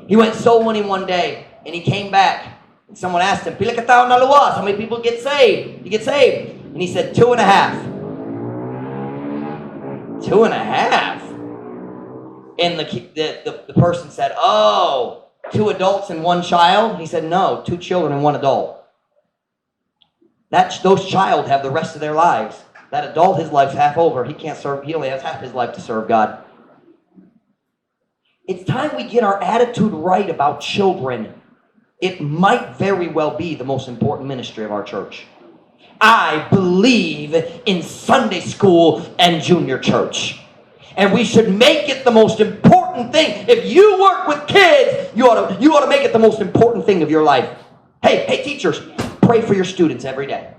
A: He went soul winning one day, and he came back. And someone asked him, Pila ka tao na luwas? How many people get saved? You get saved? And he said, 2.5. 2.5? And the person said, oh, 2 adults and 1 child? He said, no, 2 children and 1 adult. Those child have the rest of their lives. That adult, his life's half over. He can't serve. He only has half his life to serve God. It's time we get our attitude right about children. It might very well be the most important ministry of our church. I believe in Sunday school and junior church. And we should make it the most important thing. If you work with kids, you ought to make it the most important thing of your life. Hey, teachers, pray for your students every day.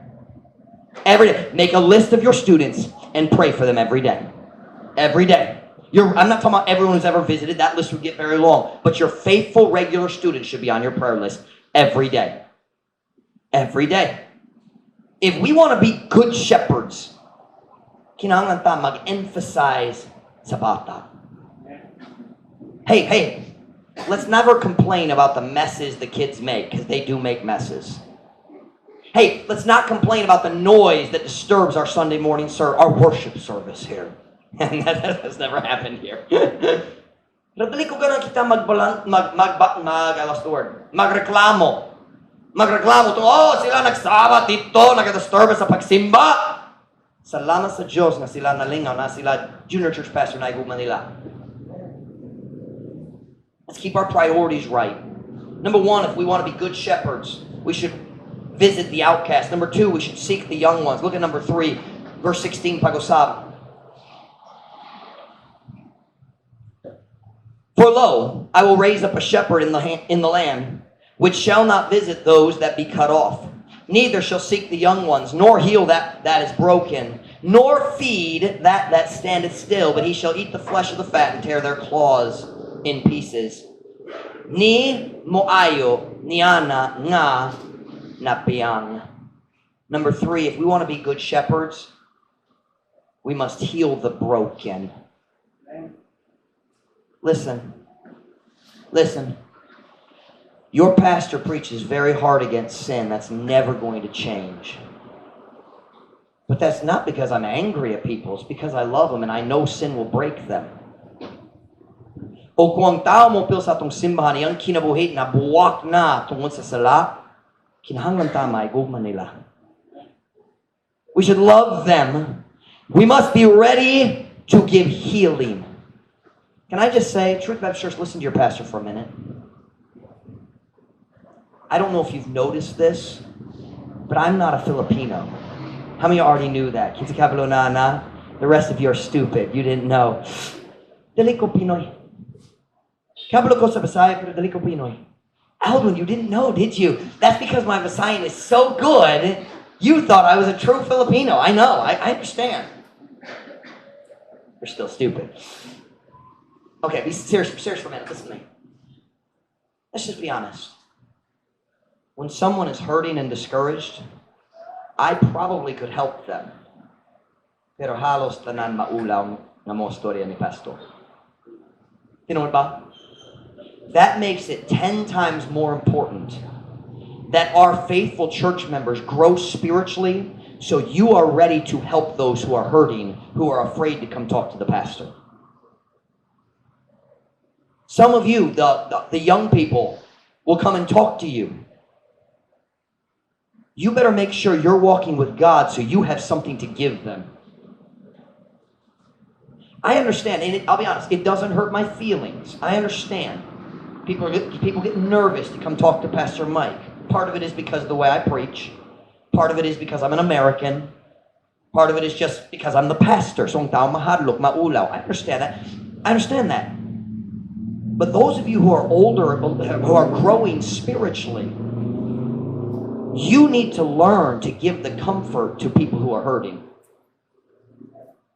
A: Every day. Make a list of your students and pray for them every day. Every day. I'm not talking about everyone who's ever visited. That list would get very long. But your faithful, regular students should be on your prayer list every day. Every day. If we want to be good shepherds, kailangan ta mag-emphasize sa bata. Hey, let's never complain about the messes the kids make, because they do make messes. Hey, let's not complain about the noise that disturbs our Sunday morning our worship service here. And that has never happened here. Pero dali ko ganun kita magreklamo. Sila nagsabat dito, nag-disturb sa pagsimba. Salamat sa Diyos na sila nalingaw, na sila junior church pastor na igugma nila. Let's keep our priorities right. Number 1, if we want to be good shepherds, we should visit the outcast. Number 2, we should seek the young ones. Look at number 3. Verse 16, pag-usap. For lo, I will raise up a shepherd in the land, which shall not visit those that be cut off. Neither shall seek the young ones, nor heal that is broken, nor feed that standeth still, but he shall eat the flesh of the fat and tear their claws in pieces. Ni moayo niana nga napiang. Number 3, if we want to be good shepherds, we must heal the broken. Listen. Your pastor preaches very hard against sin. That's never going to change. But that's not because I'm angry at people. It's because I love them and I know sin will break them. O kung ang tao mo pil sa atong simbahan, iyang kinabuhi na buwak na tungkol sa sala, kinahanglan tama ay gugma nila. We should love them. We must be ready to give healing. Can I just say, Truth Baptist Church, listen to your pastor for a minute. I don't know if you've noticed this, but I'm not a Filipino. How many of you already knew that? The rest of you are stupid. You didn't know. Dali ko Pinoy. Kabalo ko sa Bisaya, pero dali ko Pinoy. Aldwin, you didn't know, did you? That's because my Visayan is so good, you thought I was a true Filipino. I know. I understand. You're still stupid. Okay, be serious for a minute. Listen to me. Let's just be honest. When someone is hurting and discouraged, I probably could help them. Pero halos tanan maulaw na mo storya ni pastor. You know what, Bob? That makes it 10 times more important that our faithful church members grow spiritually so you are ready to help those who are hurting, who are afraid to come talk to the pastor. Some of you, the young people, will come and talk to you. You better make sure you're walking with God so you have something to give them. I understand, and I'll be honest, it doesn't hurt my feelings. I understand. People get nervous to come talk to Pastor Mike. Part of it is because of the way I preach. Part of it is because I'm an American. Part of it is just because I'm the pastor. So tao mahadlok, maulaw. I understand that. But those of you who are older, who are growing spiritually, you need to learn to give the comfort to people who are hurting.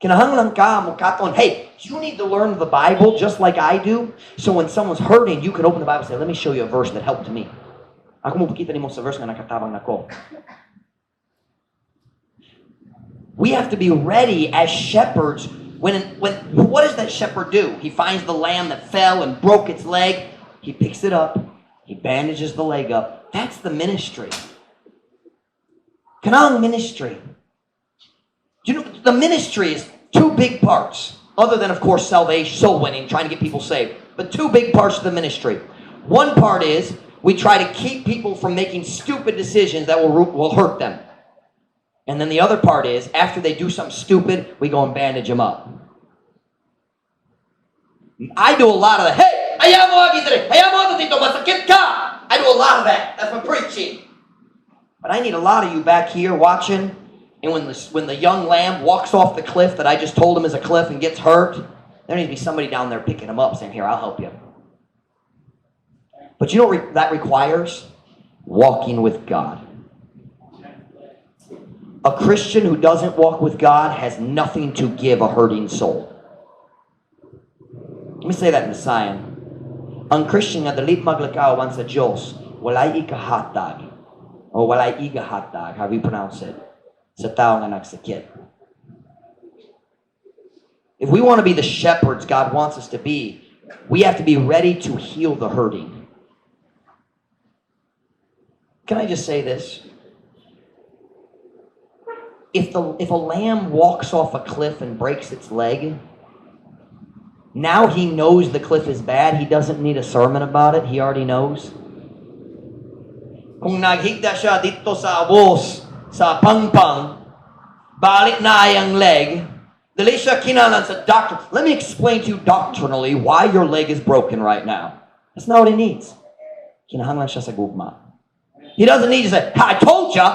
A: Kinahanglan ka mo katon, hey, you need to learn the Bible just like I do. So when someone's hurting, you can open the Bible and say, let me show you a verse that helped me. Ako mo pakita nimo sa verse na nakatabang nako. We have to be ready as shepherds. When what does that shepherd do? He finds the lamb that fell and broke its leg. He picks it up. He bandages the leg up. That's the ministry. Kanang ministry. You know, the ministry is 2 big parts. Other than, of course, salvation, soul winning, trying to get people saved. But 2 big parts of the ministry. One part is we try to keep people from making stupid decisions that will hurt them. And then the other part is, after they do something stupid, we go and bandage them up. I do a lot of that. Hey, I do a lot of that. That's my preaching. But I need a lot of you back here watching. And when the young lamb walks off the cliff that I just told him is a cliff and gets hurt, there needs to be somebody down there picking him up saying, here, I'll help you. But you know what that requires? Walking with God. A Christian who doesn't walk with God has nothing to give a hurting soul. Let me say that in Visayan. Ang Christian nga dalit maglakawan sa Diyos, walay ikahatag. O walay igahatag, however you pronounce it. Sa tao nga nagsakit. If we want to be the shepherds God wants us to be, we have to be ready to heal the hurting. Can I just say this? If a lamb walks off a cliff and breaks its leg, now he knows the cliff is bad. He doesn't need a sermon about it. He already knows. Kung naghigda siya dito sa abos, sa pangpang, balik na ayang leg, dali siya kinalan sa doctor. Let me explain to you doctrinally why your leg is broken right now. That's not what he needs. Kinahanglan siya sa gugma. He doesn't need to say, I told you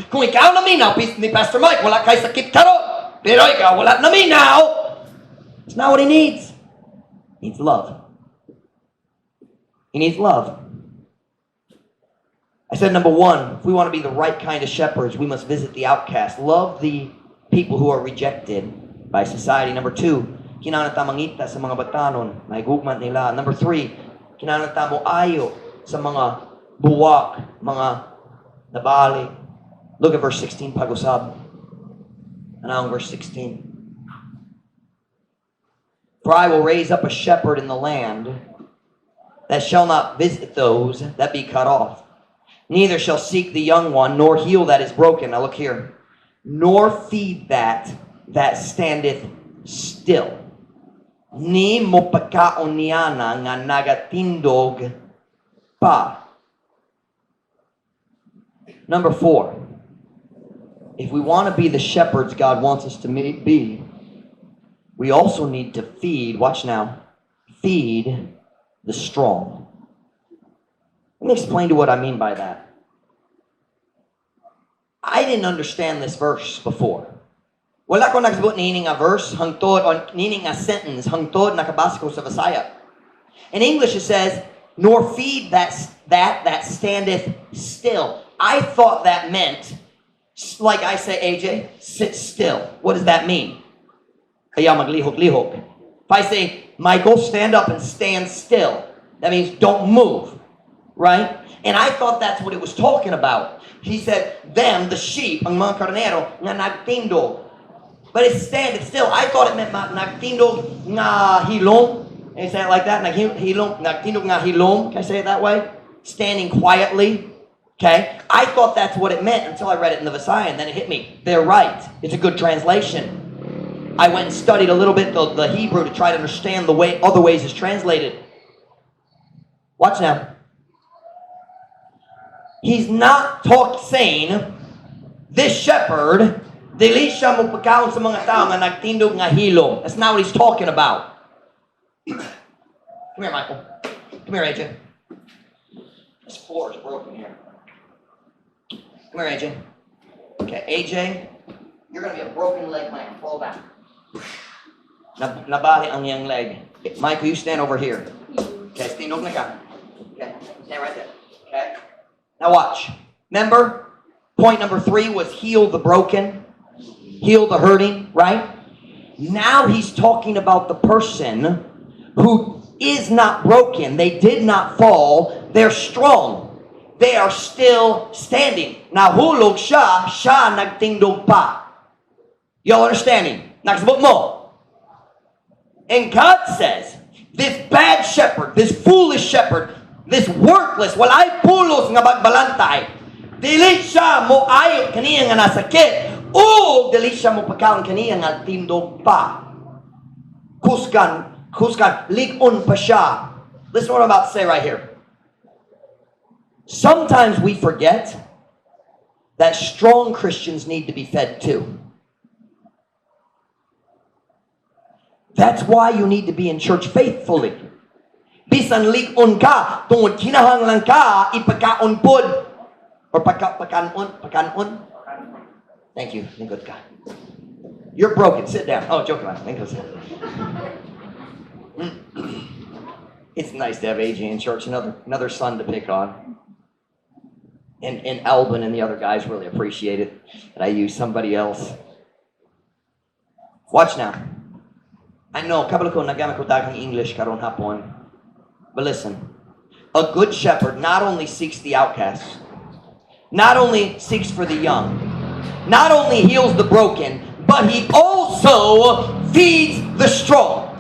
A: Kung ikaw naminaw, ni Pastor Mike, wala kay sakit karon. Pero ikaw, wala naminaw. It's not what he needs. He needs love. He needs love. I said, number one, if we want to be the right kind of shepherds, we must visit the outcast. Love the people who are rejected by society. Number two, kinahanglan ta mangita sa mga batanon, mahigugman nila. Number three, kinahanglan ta mo ayo sa mga buwak, mga nabali. Look at verse 16, pag-usab. Anong verse 16? For I will raise up a shepherd in the land that shall not visit those that be cut off. Neither shall seek the young one, nor heal that is broken. Now look here. Nor feed that standeth still. Ni mopakaon niyana nga nagatindog pa. Number four. If we want to be the shepherds God wants us to be, we also need to feed, watch now, feed the strong. Let me explain to what I mean by that. I didn't understand this verse before. Wala ko nagsabot nining a verse, hangtod, or nining a sentence, hangtod nakabasa ko sa Visaya. In English it says, nor feed that standeth still. I thought that meant, like I say, AJ, sit still. What does that mean? Kaya maglihok-lihok. If I say, Michael, stand up and stand still, that means don't move. Right? And I thought that's what it was talking about. He said, them, the sheep, ang mga karnero, nga nagtindog. But it's standing still. I thought it meant nagtindog nga hilom. Can you say it like that? Nagtindog nga hilom. Can I say it that way? Standing quietly. Okay? I thought that's what it meant until I read it in the Visaya, and then it hit me. They're right. It's a good translation. I went and studied a little bit the Hebrew to try to understand the way other ways it's translated. Watch now. He's not saying, this shepherd, dili siya magpagkaon sa mga tao nga nagtindog nga hilom. That's not what he's talking about. Come here, Michael. Come here, AJ. This floor is broken here. Come here, AJ. Okay, AJ, you're going to be a broken leg man. Fall back. Nabali ang iyang leg. Michael, you stand over here. Okay, tindog na ka. Okay, stand right there. Okay. Now watch. Remember, point number 3 was heal the broken, heal the hurting, right? Now he's talking about the person who is not broken. They did not fall. They're strong. They are still standing. Nahulog siya nagtindog pa. Y'all understanding? Nagsabot mo. And God says, this bad shepherd, this foolish shepherd, this worthless, walay pulos nga bagbalantay, dili siya mo ayo kaniya nga nasakit, o dili siya mo pagkaon kaniya nga tindog pa. Kusgan, ligon pa siya. Listen to what I'm about to say right here. Sometimes we forget that strong Christians need to be fed too. That's why you need to be in church faithfully. Bisan ligon ka, tungod kinahanglan ka, ipagkaon pod. Or pagkaon. Thank you, lingkod ka. You're broken, sit down. Oh, joke lang, lingkod sit. It's nice to have AJ in church, another son to pick on. And Alvin and the other guys really appreciate it that I use somebody else. Watch now. I know, kabalo ko nagamit ko daghang English karon hapon. But listen, a good shepherd not only seeks the outcasts, not only seeks for the young, not only heals the broken, but he also feeds the strong.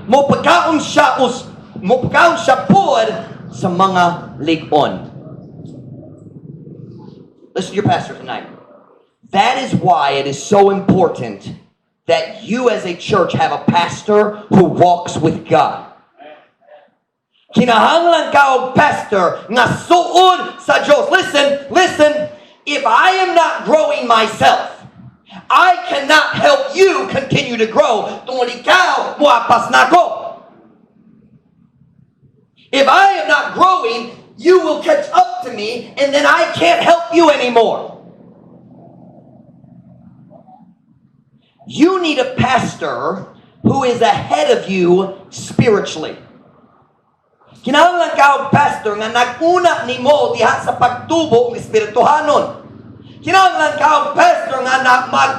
A: Mopagkaon siya pod sa mga ligon. Listen to your pastor tonight. That is why it is so important that you as a church have a pastor who walks with God. Kinahanglan ka og pastor nga suod sa Diyos. Listen. If I am not growing myself, I cannot help you continue to grow. Tungod ikaw, muapas na ko. If I am not growing, you will catch up to me, and then I can't help you anymore. You need a pastor who is ahead of you spiritually. Kinahanglan ka og pastor nga nag-una nimo diha sa pagtubo ng espirituhanon. Kinahanglan ka og pastor nga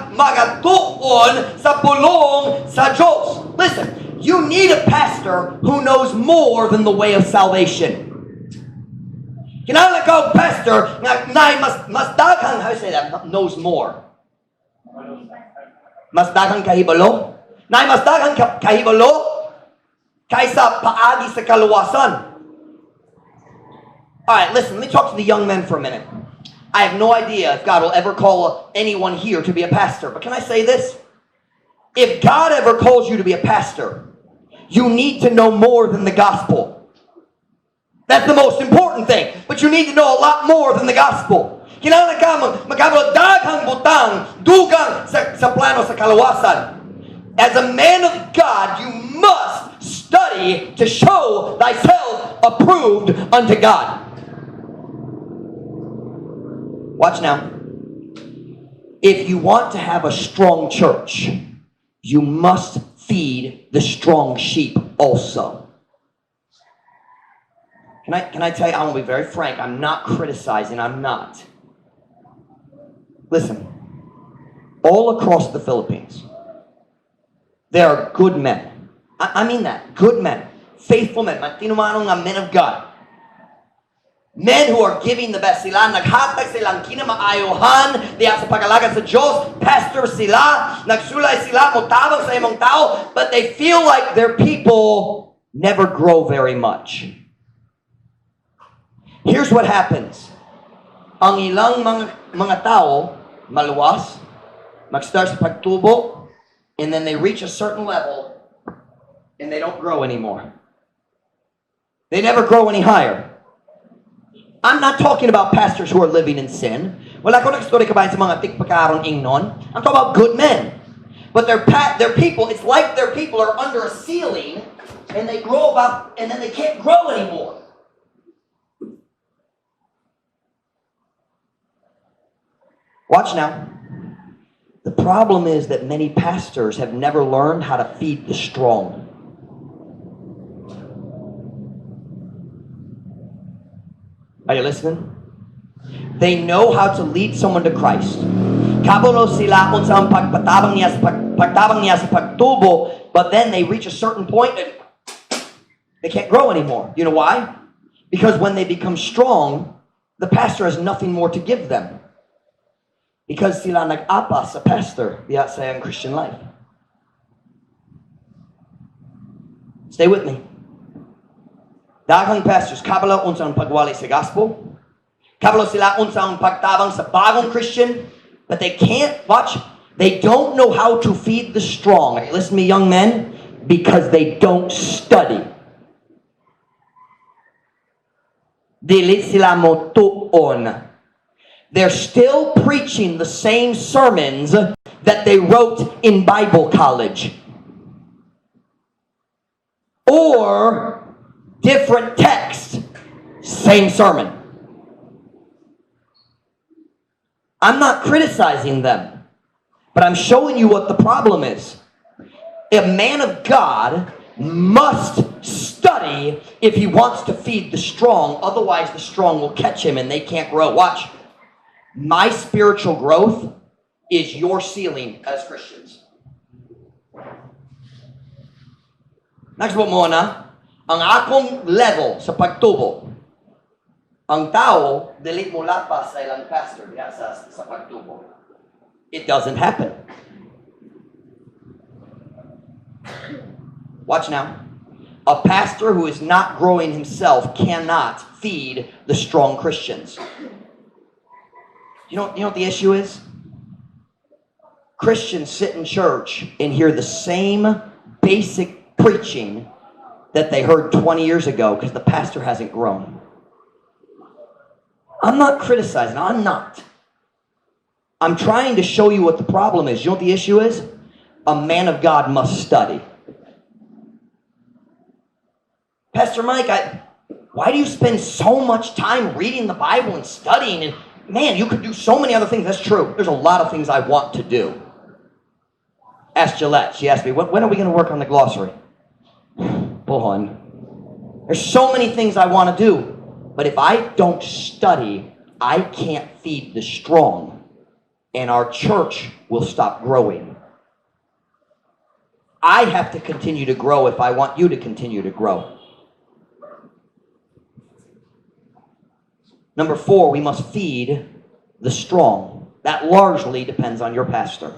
A: magatuon sa pulong sa Diyos. Listen, you need a pastor who knows more than the way of salvation. Kinahanglan ka og pastor nga mas daghang, how you say that, knows more. Mas daghang kahibalo? Mas daghang kahibalo kaysa paagi sa kaluwasan. Alright, listen, let me talk to the young men for a minute. I have no idea if God will ever call anyone here to be a pastor. But can I say this? If God ever calls you to be a pastor, you need to know more than the gospel. That's the most important thing. But you need to know a lot more than the gospel. Kinahanglan ka magkabalo daghang butang, dugang sa plano sa kaluwasan. As a man of God, you must study to show thyself approved unto God. Watch now. If you want to have a strong church, you must feed the strong sheep also. Can I tell you, I'm going to be very frank. I'm not criticizing. I'm not. Listen. All across the Philippines, there are good men. I mean that. Good men. Faithful men. Matinumanong nga men of God. Men who are giving the best. Sila naghatag silang kinamaayohan diya sa pag-alagad sa Diyos. Pastor sila. Nagsulay sila. Mutabang sa imong tao. But they feel like their people never grow very much. Here's what happens. Ang ilang mga tao maluwas, mag-start sa pagtubo, and then they reach a certain level, and they don't grow anymore. They never grow any higher. I'm not talking about pastors who are living in sin. Wala ko nag-story kabayan sa mga tikpakaron ingnon. I'm talking about good men. But their people, it's like their people are under a ceiling, and they grow about, and then they can't grow anymore. Watch now. The problem is that many pastors have never learned how to feed the strong. Are you listening? They know how to lead someone to Christ. Kabalo sila kung saan pagtabang niya sa pagtubo, but then they reach a certain point and they can't grow anymore. You know why? Because when they become strong, the pastor has nothing more to give them. Because sila nag-apa sa pastor diya sa iyang Christian life. Stay with me. Daghang pastors, kabalo unsang pagwali sa gospel. Kabalo sila unsang pagtabang sa bagong Christian. But they can't, watch, they don't know how to feed the strong. Listen to me, young men, because they don't study. Dili sila motuon. They're still preaching the same sermons that they wrote in Bible college. Or different text, same sermon. I'm not criticizing them, but I'm showing you what the problem is. A man of God must study if he wants to feed the strong. Otherwise, the strong will catch him and they can't grow. Watch. My spiritual growth is your ceiling as Christians. Next one mo na. Ang akong level sa pagtubo. Ang tao, dili mo lapas sa ilang pastor diya sa pagtubo. It doesn't happen. Watch now. A pastor who is not growing himself cannot feed the strong Christians. You know what the issue is? Christians sit in church and hear the same basic preaching that they heard 20 years ago because the pastor hasn't grown. I'm not criticizing. I'm not. I'm trying to show you what the problem is. You know what the issue is? A man of God must study. Pastor Mike, why do you spend so much time reading the Bible and studying? And man, you could do so many other things. That's true. There's a lot of things I want to do. Ask Gillette. She asked me, when are we going to work on the glossary? Boy, there's so many things I want to do. But if I don't study, I can't feed the strong. And our church will stop growing. I have to continue to grow if I want you to continue to grow. Number 4, we must feed the strong. That largely depends on your pastor.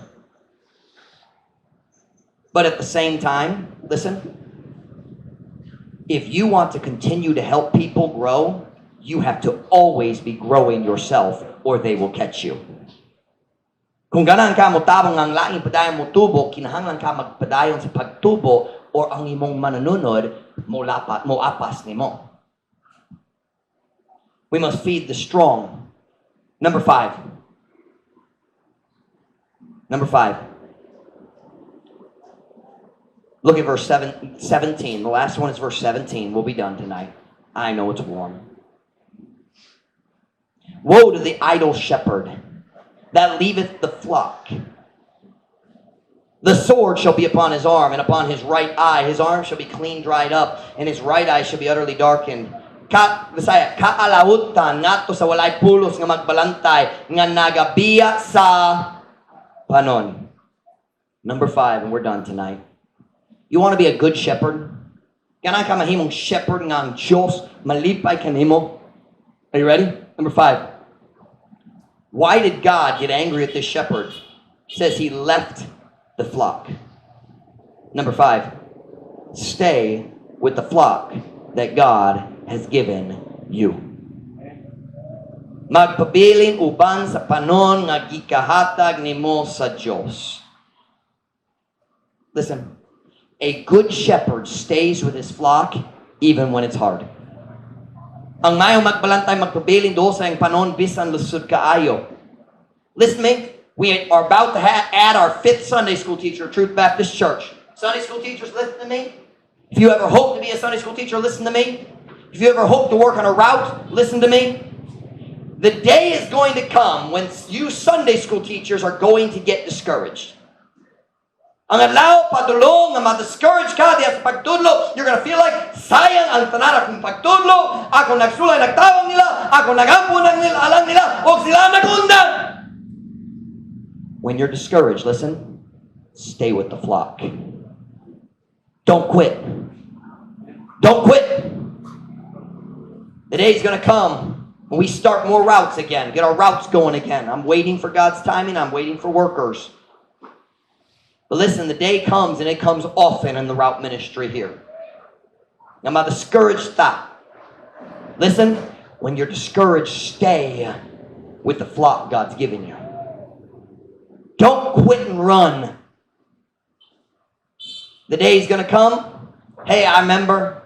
A: But at the same time, listen, if you want to continue to help people grow, you have to always be growing yourself or they will catch you. Kung ganahan ka mo tabang ang laing padayon mo tubo, kinahanglan ka magpadayon sa pagtubo or ang imong manununod mo apas nimo. We must feed the strong. Number 5. Look at verse 17. The last one is verse 17. We'll be done tonight. I know it's warm. Woe to the idle shepherd that leaveth the flock. The sword shall be upon his arm, and upon his right eye. His arm shall be clean dried up, and his right eye shall be utterly darkened. Kaalawutan ngadto sa walay pulos nga magbalantay nga nagabiya sa panon. Number 5, and we're done tonight. You want to be a good shepherd? Ganang ka mahimong shepherd nga ang Diyos malipay kanimo. Are you ready? Number 5. Why did God get angry at this shepherd? It says he left the flock. Number 5. Stay with the flock that God has given you. Magpabilin uban sa panon nga gikahatag nimo sa Diyos. Listen. A good shepherd stays with his flock even when it's hard. Ang mayong magbalantay magpabilin do sa iyang panon bisan lusod kaayo. Listen to me. We are about to add our 5th Sunday school teacher at Truth Baptist Church. Sunday school teachers, listen to me. If you ever hope to be a Sunday school teacher, listen to me. If you ever hope to work on a route, listen to me. The day is going to come when you Sunday school teachers are going to get discouraged. Ang adlaw padulong nga ma-discourage ka diya sa pagtudlo, you're gonna feel like sayang ang tanan akong pagtudlo, ako nagsulay nagtawag nila, ako nagampun nila alang nila, o sila nagundang. When you're discouraged, listen, stay with the flock. Don't quit. Don't quit. The day's gonna come when we start more routes again, get our routes going again. I'm waiting for God's timing, I'm waiting for workers. But listen, the day comes, and it comes often in the route ministry here. I'm not discouraged. Stop. Listen, when you're discouraged, stay with the flock God's given you. Don't quit and run. The day's going to come. Hey, I remember.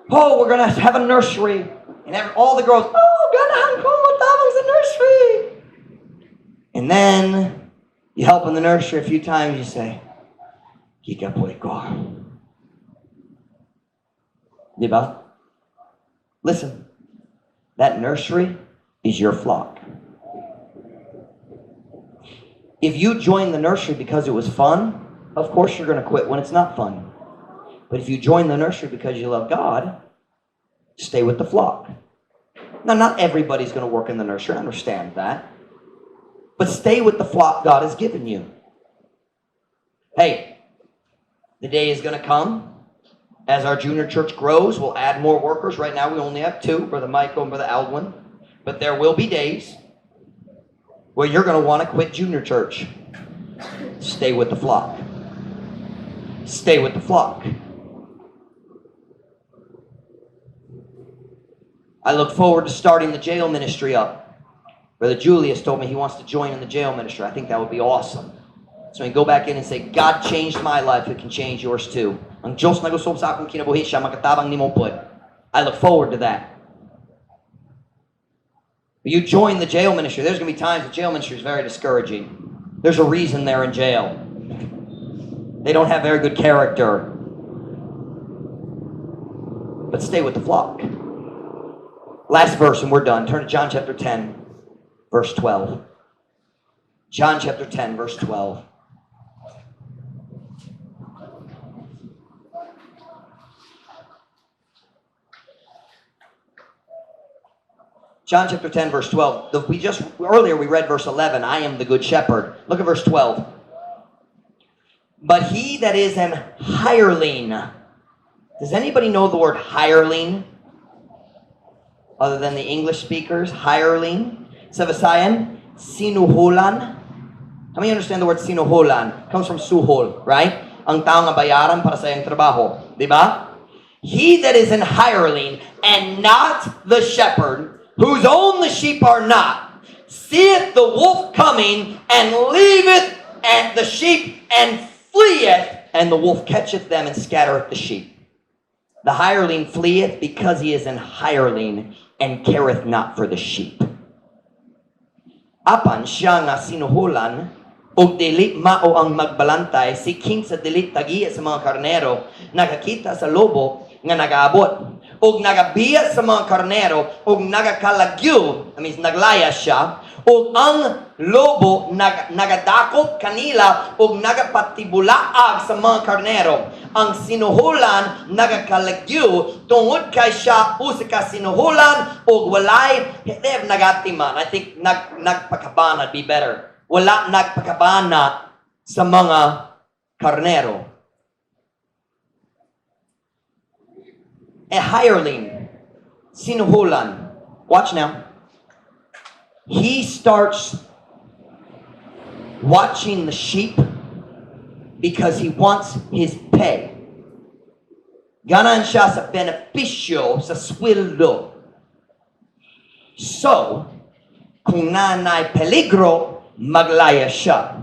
A: Oh, we're going to have a nursery. And all the girls, ganahan ko matabang sa nursery. And then you help in the nursery a few times, you say, Kika po ko. Diba? Listen, that nursery is your flock. If you join the nursery because it was fun, of course you're going to quit when it's not fun. But if you join the nursery because you love God, stay with the flock. Now, not everybody's going to work in the nursery. I understand that. But stay with the flock God has given you. Hey, the day is going to come. As our junior church grows, we'll add more workers. Right now we only have 2, Brother Michael and Brother Aldwin. But there will be days where you're going to want to quit junior church. Stay with the flock. Stay with the flock. I look forward to starting the jail ministry up. Brother Julius told me he wants to join in the jail ministry. I think that would be awesome. So we can go back in and say, God changed my life, it can change yours too. Ang Diyos nagusob sa akong kinabuhi siya, makatabang ni mo pod. I look forward to that. You join the jail ministry. There's going to be times the jail ministry is very discouraging. There's a reason they're in jail. They don't have very good character. But stay with the flock. Last verse and we're done. Turn to John chapter 10. Verse 12. John chapter 10, verse 12. John chapter 10, verse 12. Earlier we read verse 11, I am the good shepherd. Look at verse 12. But he that is an hireling. Does anybody know the word hireling? Other than the English speakers, hireling. Sa Visayan, sinuhulan. How many understand the word sinuhulan? It comes from suhol, right? Ang tao nga bayaran para sa iyang trabaho. Diba? He that is an hireling and not the shepherd, whose own the sheep are not, seeth the wolf coming and leaveth and the sheep and fleeth, and the wolf catcheth them and scattereth the sheep. The hireling fleeth because he is an hireling and careth not for the sheep. Apan siya nga sinuhulan, og dili mao ang magbalantay, si king sa dili tagiya sa mga karnero, nakakita sa lobo nga nagaabot, og nagabiya sa mga karnero, og nagakalagyo, naglaya siya, og ang lobo nagadakop kanila, og nagapatibulaag sa mga karnero. Ang sinuhulan nagakalagyo, tungod kay siya usa ka sinuhulan, og walay hiteb nagatiman. I think nagpakabana be better. Wala nagpakabana sa mga karnero. A hireling, sinuhulan. Watch now. He starts watching the sheep because he wants his pay. Ganan siya sa benepisyo, sa sweldo. So, kung nanay peligro, maglaya siya.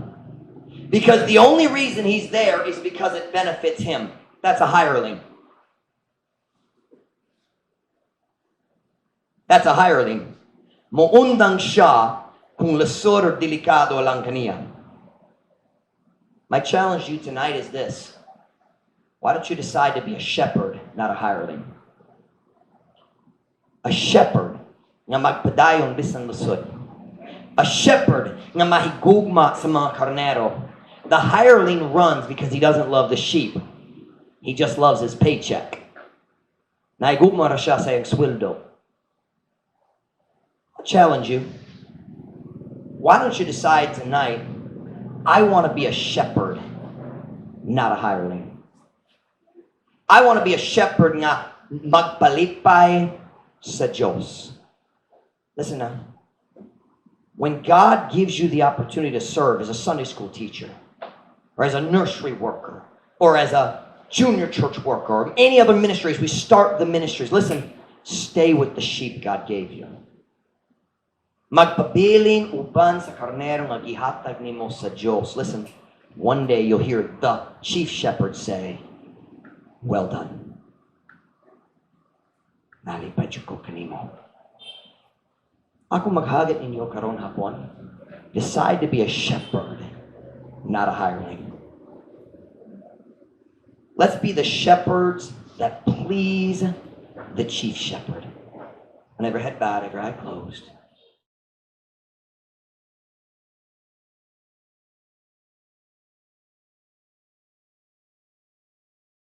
A: Because the only reason he's there is because it benefits him. That's a hireling. That's a hireling. Muundang siya kung lesor or delikado lang kaniya. My challenge to you tonight is this. Why don't you decide to be a shepherd, not a hireling? A shepherd nga magpadayon bisan lusod. A shepherd nga mahigugma sa mga karnero. The hireling runs because he doesn't love the sheep. He just loves his paycheck. Nahigugma ra siya sa iyang sweldo. I challenge you. Why don't you decide tonight, I want to be a shepherd, not a hireling. I want to be a shepherd nga magpalipay sa Diyos. Listen now. When God gives you the opportunity to serve as a Sunday school teacher, or as a nursery worker, or as a junior church worker, or any other ministries, we start the ministries. Listen, stay with the sheep God gave you. Magpabiling uban sa karnero nga gihatag nimo sa Diyos. Listen, one day you'll hear the chief shepherd say, well done. Nalipad ko kanimo. Ako maghagit ninyo karon hapon. Decide to be a shepherd, not a hireling. Let's be the shepherds that please the chief shepherd. And every head bowed, every eye closed.